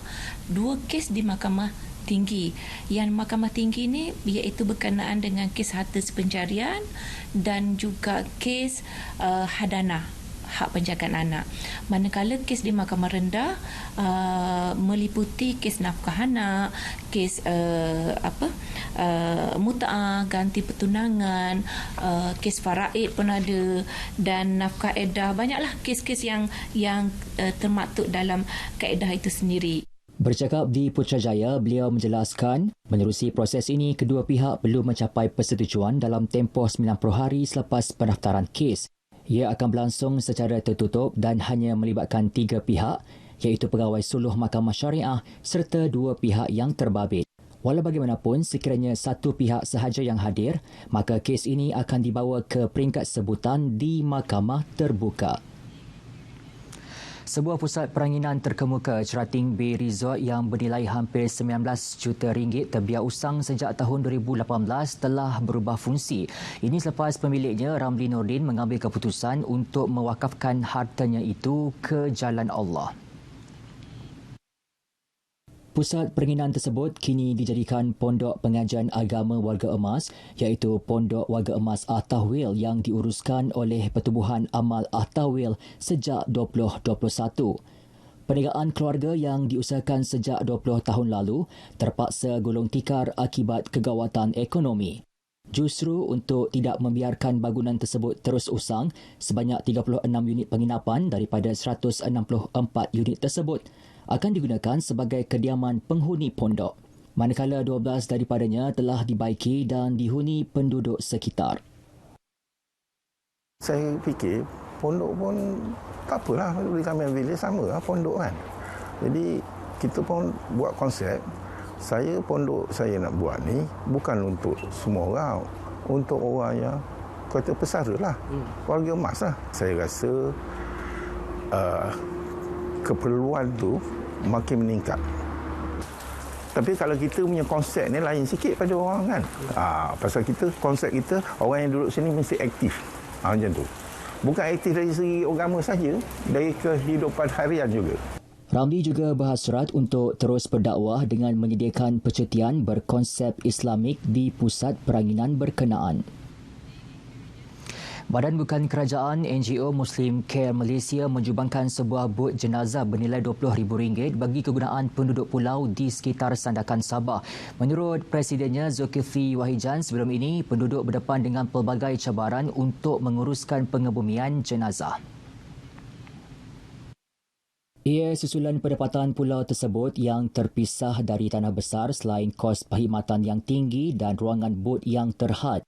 [SPEAKER 12] 2 kes di Mahkamah Tinggi. Yang Mahkamah Tinggi ini iaitu berkenaan dengan kes harta sepencarian dan juga kes hadanah, hak penjagaan anak. Manakala kes di Mahkamah Rendah meliputi kes nafkah anak, kes mut'ah, ganti pertunangan, kes faraid pun ada, dan nafkah edah. Banyaklah kes-kes yang termaktub dalam kaedah itu sendiri.
[SPEAKER 5] Bercakap di Putrajaya, beliau menjelaskan menerusi proses ini, kedua pihak perlu mencapai persetujuan dalam tempoh 90 hari selepas pendaftaran kes. Ia akan berlangsung secara tertutup dan hanya melibatkan 3 pihak, iaitu pegawai suluh Mahkamah Syariah serta 2 pihak yang terbabit. Walau bagaimanapun, sekiranya 1 pihak sahaja yang hadir, maka kes ini akan dibawa ke peringkat sebutan di mahkamah terbuka. Sebuah pusat peranginan terkemuka Cerating Bay Resort yang bernilai hampir 19 juta ringgit terbiar usang sejak tahun 2018 telah berubah fungsi. Ini selepas pemiliknya Ramli Nordin mengambil keputusan untuk mewakafkan hartanya itu ke jalan Allah. Pusat peranginan tersebut kini dijadikan Pondok Pengajian Agama Warga Emas, iaitu Pondok Warga Emas At-Tahwil yang diuruskan oleh Pertubuhan Amal At-Tahwil sejak 2021. Perniagaan keluarga yang diusahakan sejak 20 tahun lalu terpaksa gulung tikar akibat kegawatan ekonomi. Justru untuk tidak membiarkan bangunan tersebut terus usang, sebanyak 36 unit penginapan daripada 164 unit tersebut akan digunakan sebagai kediaman penghuni pondok. Manakala 12 daripadanya telah dibaiki dan dihuni penduduk sekitar.
[SPEAKER 6] Saya fikir pondok pun tak apalah, retirement village sama lah pondok kan. Jadi kita pun buat konsep, pondok saya nak buat ni bukan untuk semua orang, untuk orang yang kata pesara lah, warga emas lah. Saya rasa keperluan tu makin meningkat. Tapi kalau kita punya konsep ni lain sikit pada orang kan. Pasal konsep kita orang yang duduk sini mesti aktif. Macam tu. Bukan aktif dari segi agama saja, dari kehidupan harian juga.
[SPEAKER 5] Ramli juga berhasrat untuk terus berdakwah dengan menyediakan percutian berkonsep Islamik di pusat peranginan berkenaan. Badan Bukan Kerajaan NGO Muslim Care Malaysia menjubangkan sebuah bot jenazah bernilai RM20,000 bagi kegunaan penduduk pulau di sekitar Sandakan Sabah. Menurut Presidennya Zulkifli Wahijan, sebelum ini penduduk berdepan dengan pelbagai cabaran untuk menguruskan pengebumian jenazah. Ia susulan pendapatan pulau tersebut yang terpisah dari tanah besar selain kos perkhidmatan yang tinggi dan ruangan bot yang terhad.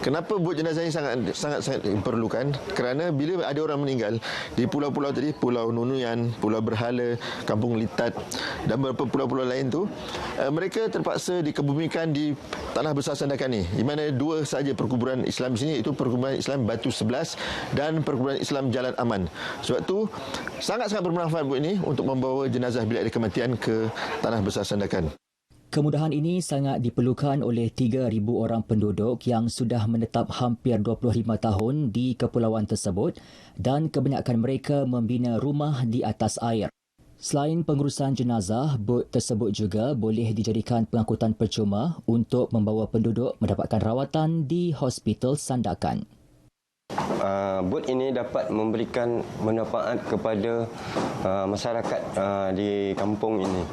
[SPEAKER 23] Kenapa bot jenazah ini sangat diperlukan? Kerana bila ada orang meninggal di pulau-pulau tadi, Pulau Nunuyan, Pulau Berhala, Kampung Litat dan beberapa pulau-pulau lain tu, mereka terpaksa dikebumikan di tanah besar Sandakan ni. Di mana 2 saja perkuburan Islam di sini, iaitu perkuburan Islam Batu 11 dan perkuburan Islam Jalan Aman. Sebab tu sangat-sangat bermanfaat bot ini untuk membawa jenazah bilik kematian ke tanah besar Sandakan.
[SPEAKER 5] Kemudahan ini sangat diperlukan oleh 3,000 orang penduduk yang sudah menetap hampir 25 tahun di kepulauan tersebut dan kebanyakan mereka membina rumah di atas air. Selain pengurusan jenazah, bot tersebut juga boleh dijadikan pengangkutan percuma untuk membawa penduduk mendapatkan rawatan di Hospital Sandakan.
[SPEAKER 24] Bot ini dapat memberikan manfaat kepada masyarakat di kampung ini.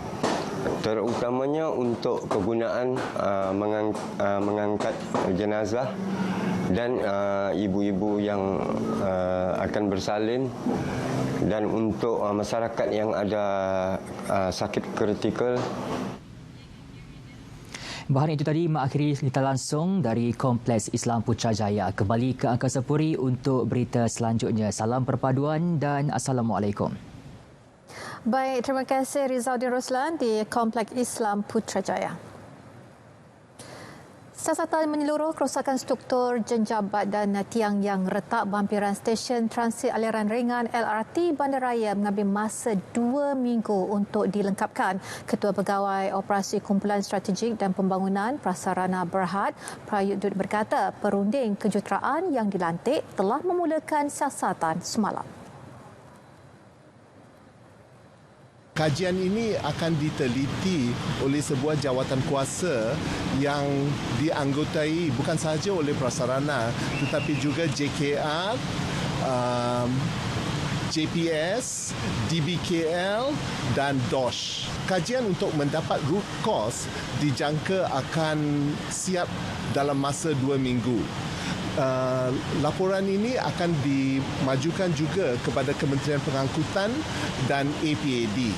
[SPEAKER 24] terutamanya untuk kegunaan mengangkat jenazah dan ibu-ibu yang akan bersalin, dan untuk masyarakat yang ada sakit kritikal.
[SPEAKER 5] Bahagian itu tadi mengakhiri kita langsung dari Kompleks Islam Putrajaya. Kembali ke Angkasa Puri untuk berita selanjutnya. Salam perpaduan dan Assalamualaikum.
[SPEAKER 1] Baik, terima kasih Rizaldin Roslan di Kompleks Islam Putrajaya. Siasatan menyeluruh kerosakan struktur jenjabat dan tiang yang retak berhampiran stesen transit aliran ringan LRT Bandaraya mengambil masa 2 minggu untuk dilengkapkan. Ketua Pegawai Operasi Kumpulan Strategik dan Pembangunan Prasarana Berhad, Prayudut berkata perunding kejuruteraan yang dilantik telah memulakan siasatan semalam.
[SPEAKER 7] Kajian ini akan diteliti oleh sebuah jawatan kuasa yang dianggotai bukan sahaja oleh Prasarana tetapi juga JKR, JPS, DBKL dan DOSH. Kajian untuk mendapat root cause dijangka akan siap dalam masa 2 minggu. Laporan ini akan dimajukan juga kepada Kementerian Pengangkutan dan APAD,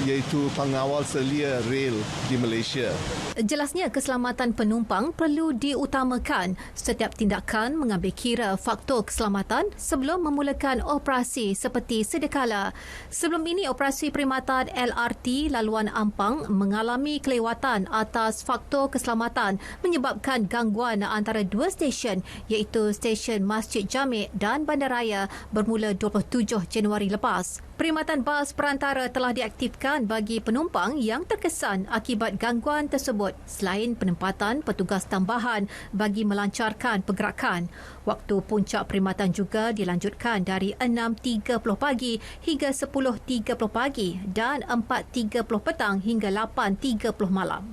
[SPEAKER 7] iaitu Pengawal Selia Rail di Malaysia.
[SPEAKER 1] Jelasnya keselamatan penumpang perlu diutamakan. Setiap tindakan mengambil kira faktor keselamatan sebelum memulakan operasi seperti sedekala. Sebelum ini, operasi perkhidmatan LRT laluan Ampang mengalami kelewatan atas faktor keselamatan menyebabkan gangguan antara 2 stesen iaitu stesen Masjid Jamik dan Bandaraya bermula 27 Januari lepas. Perkhidmatan bas perantara telah diaktifkan bagi penumpang yang terkesan akibat gangguan tersebut selain penempatan petugas tambahan bagi melancarkan pergerakan. Waktu puncak perkhidmatan juga dilanjutkan dari 6.30 pagi hingga 10.30 pagi dan 4.30 petang hingga 8.30 malam.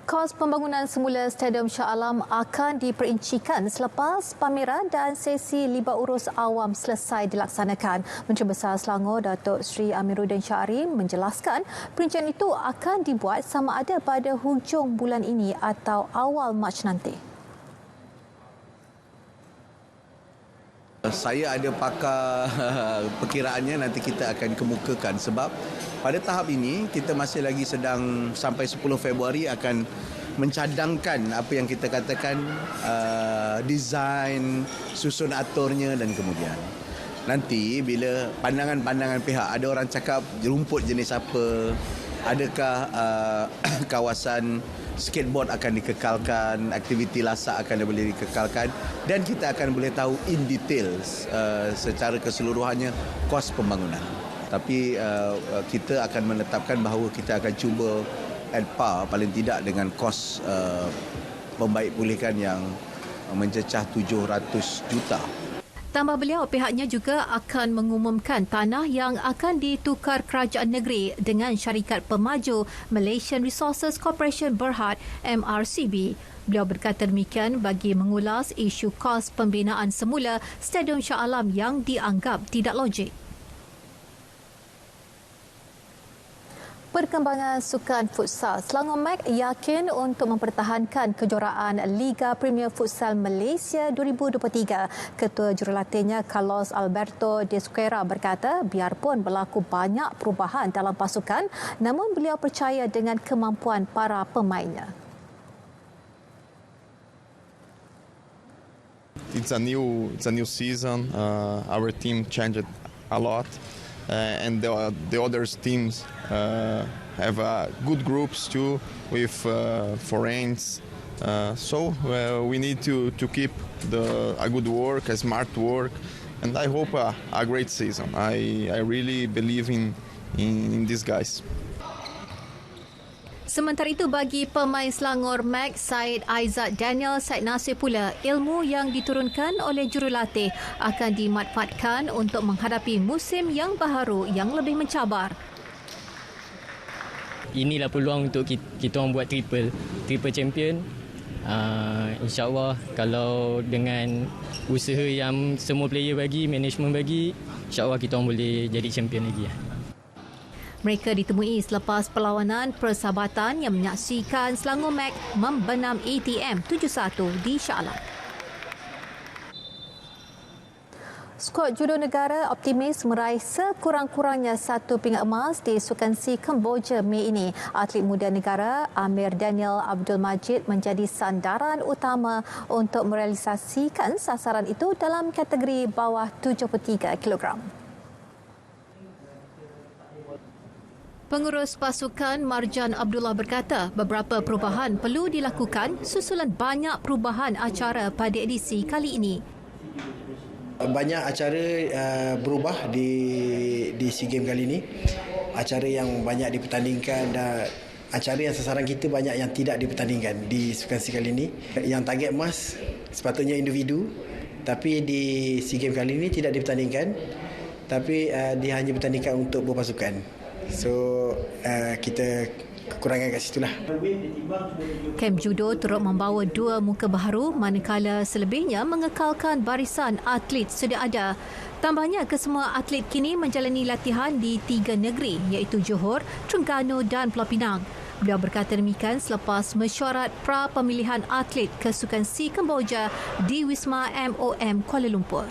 [SPEAKER 1] Kos pembangunan semula Stadium Shah Alam akan diperincikan selepas pameran dan sesi libat urus awam selesai dilaksanakan. Menteri Besar Selangor Datuk Seri Amiruddin Shah-Arim menjelaskan perincian itu akan dibuat sama ada pada hujung bulan ini atau awal Mac nanti.
[SPEAKER 8] Saya ada pakar perkiraannya, nanti kita akan kemukakan sebab pada tahap ini kita masih lagi sedang sampai 10 Februari akan mencadangkan apa yang kita katakan desain, susun aturnya dan kemudian nanti bila pandangan-pandangan pihak, ada orang cakap rumput jenis apa, adakah kawasan skateboard akan dikekalkan, aktiviti lasak akan boleh dikekalkan, dan kita akan boleh tahu in details secara keseluruhannya kos pembangunan. Tapi kita akan menetapkan bahawa kita akan cuba at par paling tidak dengan kos pembaik pulihkan yang mencecah 700 juta.
[SPEAKER 1] Tambah beliau, pihaknya juga akan mengumumkan tanah yang akan ditukar kerajaan negeri dengan syarikat pemaju Malaysian Resources Corporation Berhad MRCB. Beliau berkata demikian bagi mengulas isu kos pembinaan semula Stadium Shah Alam yang dianggap tidak logik. Perkembangan sukan futsal. Selangor Mac yakin untuk mempertahankan kejuaraan Liga Premier Futsal Malaysia 2023. Ketua jurulatihnya Carlos Alberto de Esquera berkata biarpun berlaku banyak perubahan dalam pasukan, namun beliau percaya dengan kemampuan para pemainnya.
[SPEAKER 9] It's a new season. Our team changed a lot. And the other teams have good groups too with foreigners. So we need to keep a good work, a smart work, and I hope a great season. I really believe in these guys.
[SPEAKER 1] Sementara itu, bagi pemain Selangor Mac, Syed Aizat Daniel Syed Nasir pula, ilmu yang diturunkan oleh jurulatih akan dimanfaatkan untuk menghadapi musim yang baharu yang lebih mencabar.
[SPEAKER 10] Inilah peluang untuk kita orang buat triple champion. InsyaAllah kalau dengan usaha yang semua player bagi, management bagi, InsyaAllah kita orang boleh jadi champion lagi.
[SPEAKER 1] Mereka ditemui selepas perlawanan persahabatan yang menyaksikan Selangor Mac membenam ATM 7-1 di Shah Alam. Skuad judo negara optimis meraih sekurang-kurangnya 1 pingat emas di Sukan C Kemboja Mei ini. Atlet muda negara Amir Daniel Abdul Majid menjadi sandaran utama untuk merealisasikan sasaran itu dalam kategori bawah 73 kg. Pengurus pasukan Marjan Abdullah berkata beberapa perubahan perlu dilakukan susulan banyak perubahan acara pada edisi kali ini.
[SPEAKER 11] Banyak acara berubah di SEA Games kali ini. Acara yang banyak dipertandingkan dan acara yang sasaran kita banyak yang tidak dipertandingkan di Sukan SEA kali ini. Yang target emas sepatutnya individu, tapi di SEA Games kali ini tidak dipertandingkan, tapi dia hanya dipertandingkan untuk berpasukan. So kita kekurangan kat situlah.
[SPEAKER 1] Kem judo turut membawa 2 muka baharu manakala selebihnya mengekalkan barisan atlet sedia ada. Tambahnya, kesemua atlet kini menjalani latihan di 3 negeri iaitu Johor, Terengganu dan Pulau Pinang. Beliau berkata demikian selepas mesyuarat pra-pemilihan atlet ke Sukan C Kemboja di Wisma MOM Kuala Lumpur.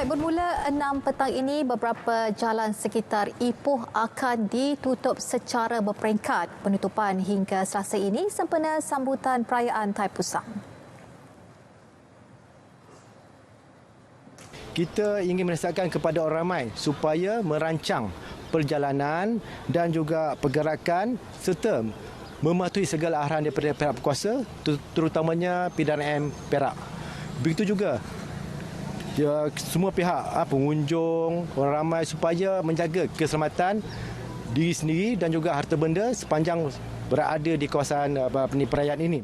[SPEAKER 1] Bermula 6 petang ini, beberapa jalan sekitar Ipoh akan ditutup secara berperingkat. Penutupan hingga Selasa ini sempena sambutan perayaan Thaipusam.
[SPEAKER 13] Kita ingin menasihatkan kepada orang ramai supaya merancang perjalanan dan juga pergerakan serta mematuhi segala arahan daripada pihak berkuasa, terutamanya Pidana M Perak. Begitu juga semua pihak, pengunjung, orang ramai supaya menjaga keselamatan diri sendiri dan juga harta benda sepanjang berada di kawasan perayaan ini.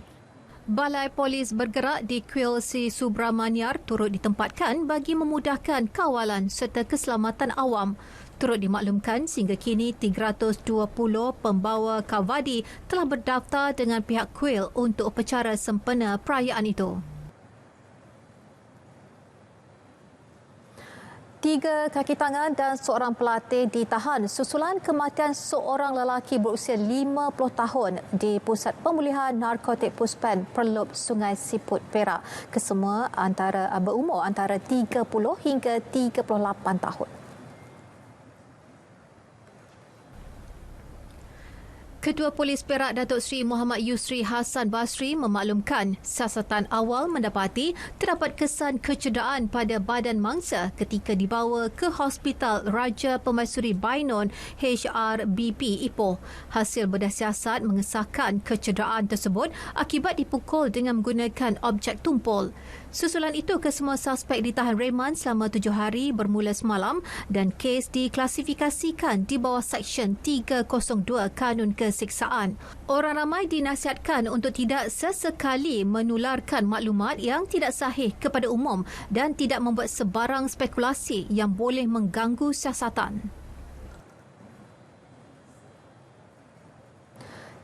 [SPEAKER 1] Balai Polis bergerak di Kuil Sri Subramaniar turut ditempatkan bagi memudahkan kawalan serta keselamatan awam. Turut dimaklumkan sehingga kini 320 pembawa kavadi telah berdaftar dengan pihak kuil untuk upacara sempena perayaan itu. 3 kaki tangan dan seorang pelatih ditahan susulan kematian seorang lelaki berusia 50 tahun di Pusat Pemulihan Narkotik Puspen Perlup Sungai Siput, Perak. Kesemua berumur antara 30 hingga 38 tahun. Ketua Polis Perak Datuk Seri Muhammad Yusri Hassan Basri memaklumkan siasatan awal mendapati terdapat kesan kecederaan pada badan mangsa ketika dibawa ke Hospital Raja Pemaisuri Bainon HRBP Ipoh. Hasil bedah siasat mengesahkan kecederaan tersebut akibat dipukul dengan menggunakan objek tumpul. Susulan itu, kesemua suspek ditahan reman selama 7 hari bermula semalam dan kes diklasifikasikan di bawah Seksyen 302 Kanun Keseksaan. Orang ramai dinasihatkan untuk tidak sesekali menularkan maklumat yang tidak sahih kepada umum dan tidak membuat sebarang spekulasi yang boleh mengganggu siasatan.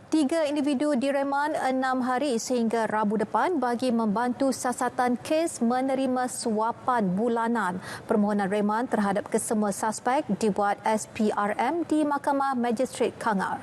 [SPEAKER 1] 3 individu direman 6 hari sehingga Rabu depan bagi membantu siasatan kes menerima suapan bulanan. Permohonan reman terhadap kesemua suspek dibuat SPRM di Mahkamah Magistrate Kangar.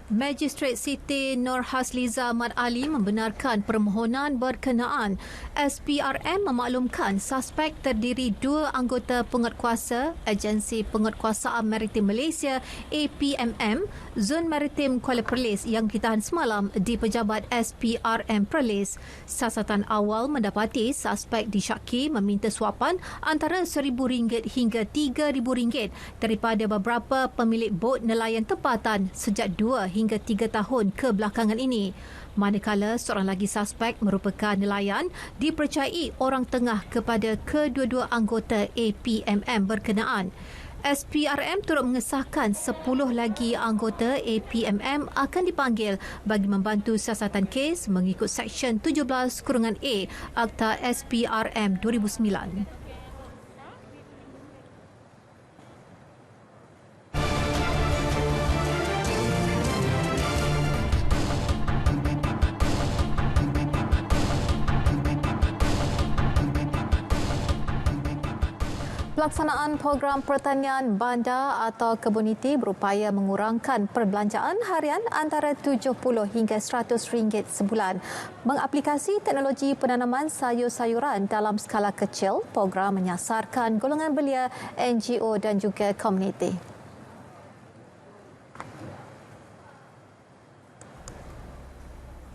[SPEAKER 1] Magistrate Siti Nur Hasliza Ahmad Ali membenarkan permohonan berkenaan. SPRM memaklumkan suspek terdiri 2 anggota penguatkuasa Agensi Penguatkuasaan Maritim Malaysia APMM Zon Maritim Kuala Perlis yang ditahan semalam di pejabat SPRM Perlis. Siasatan awal mendapati suspek disyaki meminta suapan antara RM1,000 hingga RM3,000 daripada beberapa pemilik bot nelayan tempatan sejak 2 hingga 3 tahun kebelakangan ini. Manakala seorang lagi suspek merupakan nelayan dipercayai orang tengah kepada kedua-dua anggota APMM berkenaan. SPRM turut mengesahkan 10 lagi anggota APMM akan dipanggil bagi membantu siasatan kes mengikut Seksyen 17(a) Akta SPRM 2009. Pelaksanaan program pertanian bandar atau komuniti berupaya mengurangkan perbelanjaan harian antara 70 hingga RM100 sebulan. Mengaplikasi teknologi penanaman sayur-sayuran dalam skala kecil, program menyasarkan golongan belia, NGO dan juga komuniti.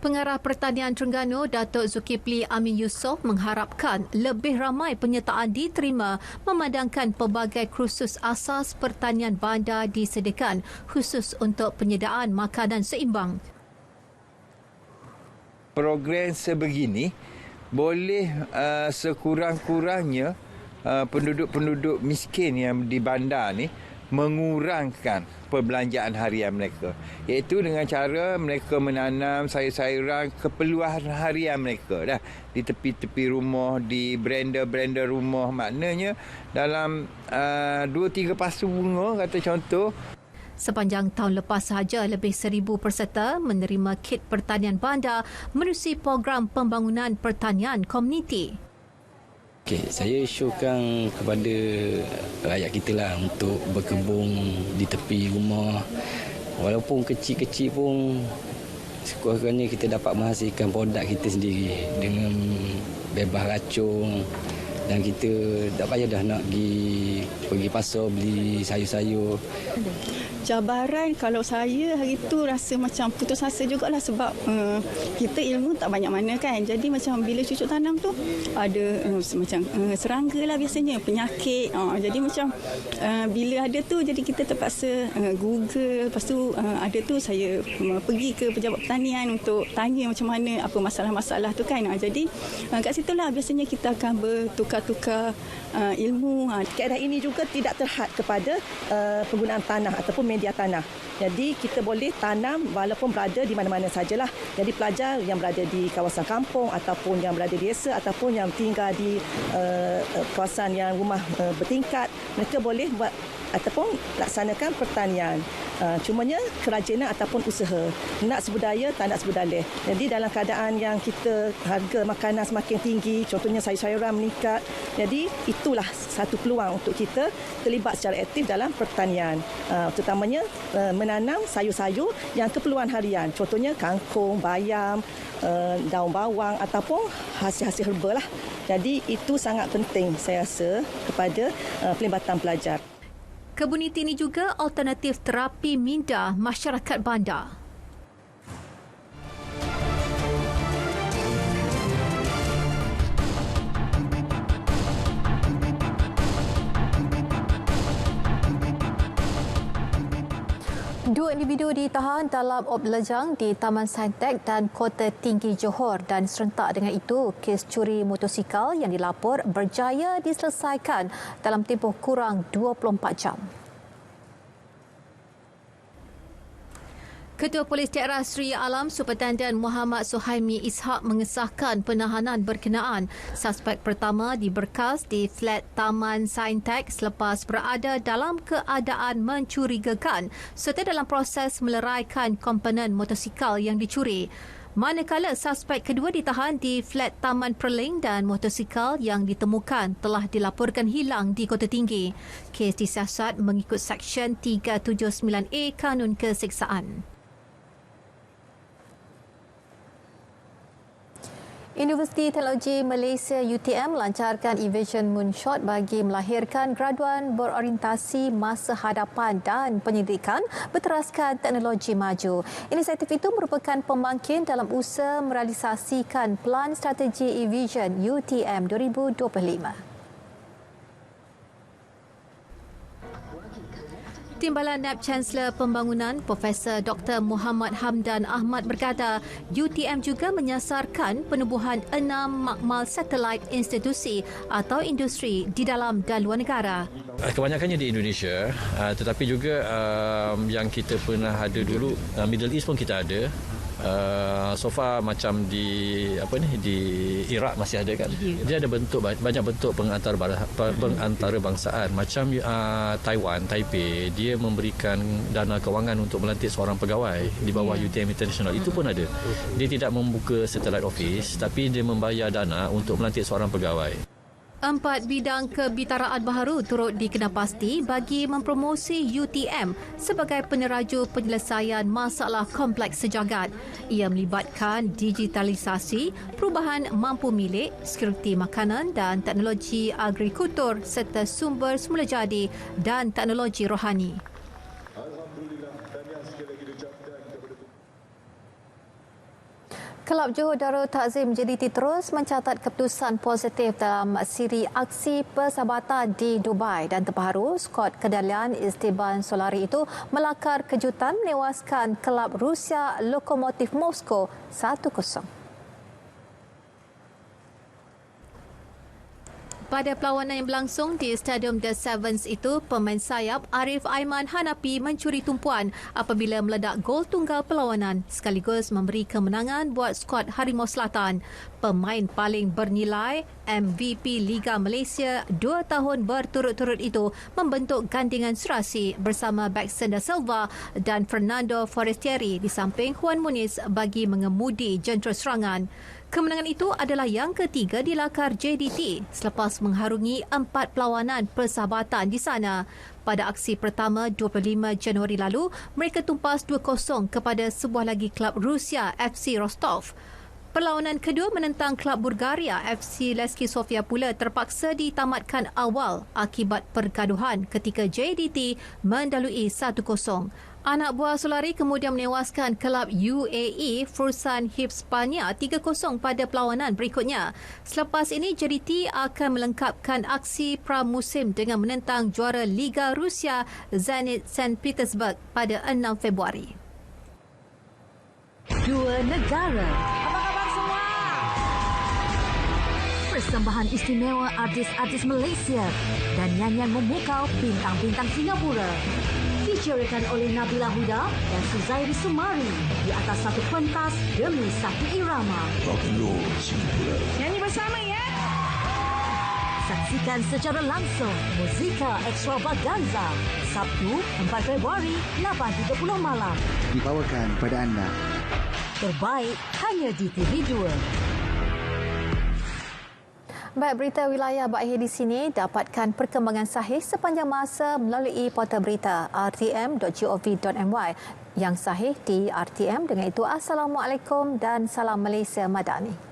[SPEAKER 1] Pengarah Pertanian Terengganu, Datuk Zulkifli Amin Yusof mengharapkan lebih ramai penyertaan diterima memandangkan pelbagai kursus asas pertanian bandar disediakan khusus untuk penyediaan makanan seimbang.
[SPEAKER 15] Program sebegini boleh sekurang-kurangnya penduduk-penduduk miskin yang di bandar ni mengurangkan perbelanjaan harian mereka, iaitu dengan cara mereka menanam sayur-sayuran keperluan harian mereka dah di tepi-tepi rumah, di beranda-beranda rumah. Maknanya dalam 2-3 pasu bunga kata contoh.
[SPEAKER 1] Sepanjang tahun lepas sahaja, lebih 1,000 peserta menerima kit pertanian bandar menerusi program pembangunan pertanian komuniti.
[SPEAKER 16] Saya syorkan kepada rakyat kita lah untuk berkebun di tepi rumah. Walaupun kecil-kecil pun sekurang-kurangnya kita dapat menghasilkan produk kita sendiri dengan bebas racun. Dan kita tak payah dah nak pergi pasar beli sayur-sayur.
[SPEAKER 17] Cabaran kalau saya hari tu rasa macam putus asa jugalah sebab kita ilmu tak banyak mana kan. Jadi macam bila cucuk tanam tu ada macam serangga lah biasanya, penyakit. Jadi macam bila ada tu jadi kita terpaksa Google. Lepas tu ada tu saya pergi ke pejabat pertanian untuk tanya macam mana apa masalah-masalah tu kan. Jadi kat situlah biasanya kita akan bertukar-tukar ilmu.
[SPEAKER 18] Keadaan ini juga tidak terhad kepada penggunaan tanah ataupun media tanah. Jadi kita boleh tanam walaupun berada di mana-mana sajalah. Jadi pelajar yang berada di kawasan kampung ataupun yang berada di desa ataupun yang tinggal di kawasan yang rumah bertingkat, mereka boleh buat ataupun laksanakan pertanian. Cumanya kerajinan ataupun usaha. Nak sebudaya, tak nak sebudalih. Jadi dalam keadaan yang kita harga makanan semakin tinggi, contohnya sayur-sayuran meningkat, jadi itulah satu peluang untuk kita terlibat secara aktif dalam pertanian. Terutamanya menanam sayur-sayur yang keperluan harian. Contohnya kangkung, bayam, daun bawang ataupun hasil-hasil herba lah. Jadi itu sangat penting saya rasa kepada pelibatan pelajar.
[SPEAKER 1] Komuniti ini juga alternatif terapi minda masyarakat bandar. Dua individu ditahan dalam oblejang di Taman Saintek dan Kota Tinggi Johor dan serentak dengan itu, kes curi motosikal yang dilapor berjaya diselesaikan dalam tempoh kurang 24 jam. Ketua Polis Daerah Seri Alam Superintendent Muhammad Suhaimi Ishak mengesahkan penahanan berkenaan. Suspek pertama diberkas di flat Taman Saintek selepas berada dalam keadaan mencurigakan serta dalam proses meleraikan komponen motosikal yang dicuri. Manakala suspek kedua ditahan di flat Taman Perling dan motosikal yang ditemukan telah dilaporkan hilang di Kota Tinggi. Kes disiasat mengikut Seksyen 379A Kanun Keseksaan. Universiti Teknologi Malaysia UTM melancarkan e-Vision Moonshot bagi melahirkan graduan berorientasi masa hadapan dan penyelidikan berteraskan teknologi maju. Inisiatif itu merupakan pembangkit dalam usaha merealisasikan Pelan Strategi e-Vision UTM 2025. Timbalan NAB Chancellor Pembangunan Profesor Dr. Muhammad Hamdan Ahmad berkata, UTM juga menyasarkan penubuhan 6 makmal satelit institusi atau industri di dalam dan luar negara.
[SPEAKER 25] Kebanyakannya di Indonesia, tetapi juga yang kita pernah ada dulu, Middle East pun kita ada. So far macam di Iraq masih ada kan. Dia ada banyak bentuk pengantarbangsaan macam Taiwan, Taipei, dia memberikan dana kewangan untuk melantik seorang pegawai di bawah UTM International. Itu pun ada. Dia tidak membuka satellite office tapi dia membayar dana untuk melantik seorang pegawai.
[SPEAKER 1] 4 bidang kebitaraan baharu turut dikenapasti bagi mempromosi UTM sebagai peneraju penyelesaian masalah kompleks sejagat. Ia melibatkan digitalisasi, perubahan mampu milik, sekuriti makanan dan teknologi agrikultur serta sumber semula jadi dan teknologi rohani. Kelab Johor Darul Takzim JDT terus mencatat keputusan positif dalam siri aksi persahabatan di Dubai dan terbaru skuad kendalian Istiban Solari itu melakar kejutan menewaskan kelab Rusia Lokomotiv Moskow 1-0. Pada perlawanan yang berlangsung di Stadium The Sevens itu, pemain sayap Arif Aiman Hanapi mencuri tumpuan apabila meledak gol tunggal perlawanan sekaligus memberi kemenangan buat skuad Harimau Selatan. Pemain paling bernilai MVP Liga Malaysia 2 tahun berturut-turut itu membentuk gandingan serasi bersama Baxter da Silva dan Fernando Forestieri di samping Juan Muniz bagi mengemudi jentera serangan. Kemenangan itu adalah yang ketiga di lakar JDT selepas mengharungi 4 perlawanan persahabatan di sana. Pada aksi pertama 25 Januari lalu, mereka tumpas 2-0 kepada sebuah lagi kelab Rusia FC Rostov. Perlawanan kedua menentang kelab Bulgaria FC Levski Sofia pula terpaksa ditamatkan awal akibat pergaduhan ketika JDT mendalui 1-0. Anak buah Solari kemudian menewaskan kelab UAE Fursan Hispania 3-0 pada perlawanan berikutnya. Selepas ini, JDT akan melengkapkan aksi pramusim dengan menentang juara Liga Rusia Zenit St. Petersburg pada 6 Februari.
[SPEAKER 2] Dua negara. Apa khabar semua? Persembahan istimewa artis-artis Malaysia dan nyanyian memukau bintang-bintang Singapura. Dicerikan oleh Nabila Huda dan Suzairi Sumari di atas satu pentas demi satu irama.
[SPEAKER 3] Rock and roll Singapura.
[SPEAKER 2] Nyanyi bersama ya. Saksikan secara langsung Muzika Extravaganza Sabtu 4 Februari 8.30 malam.
[SPEAKER 3] Dibawakan pada anda.
[SPEAKER 2] Terbaik hanya di TV2.
[SPEAKER 1] Baik, berita wilayah berakhir di sini. Dapatkan perkembangan sahih sepanjang masa melalui portal berita rtm.gov.my yang sahih di RTM. Dengan itu, Assalamualaikum dan salam Malaysia Madani.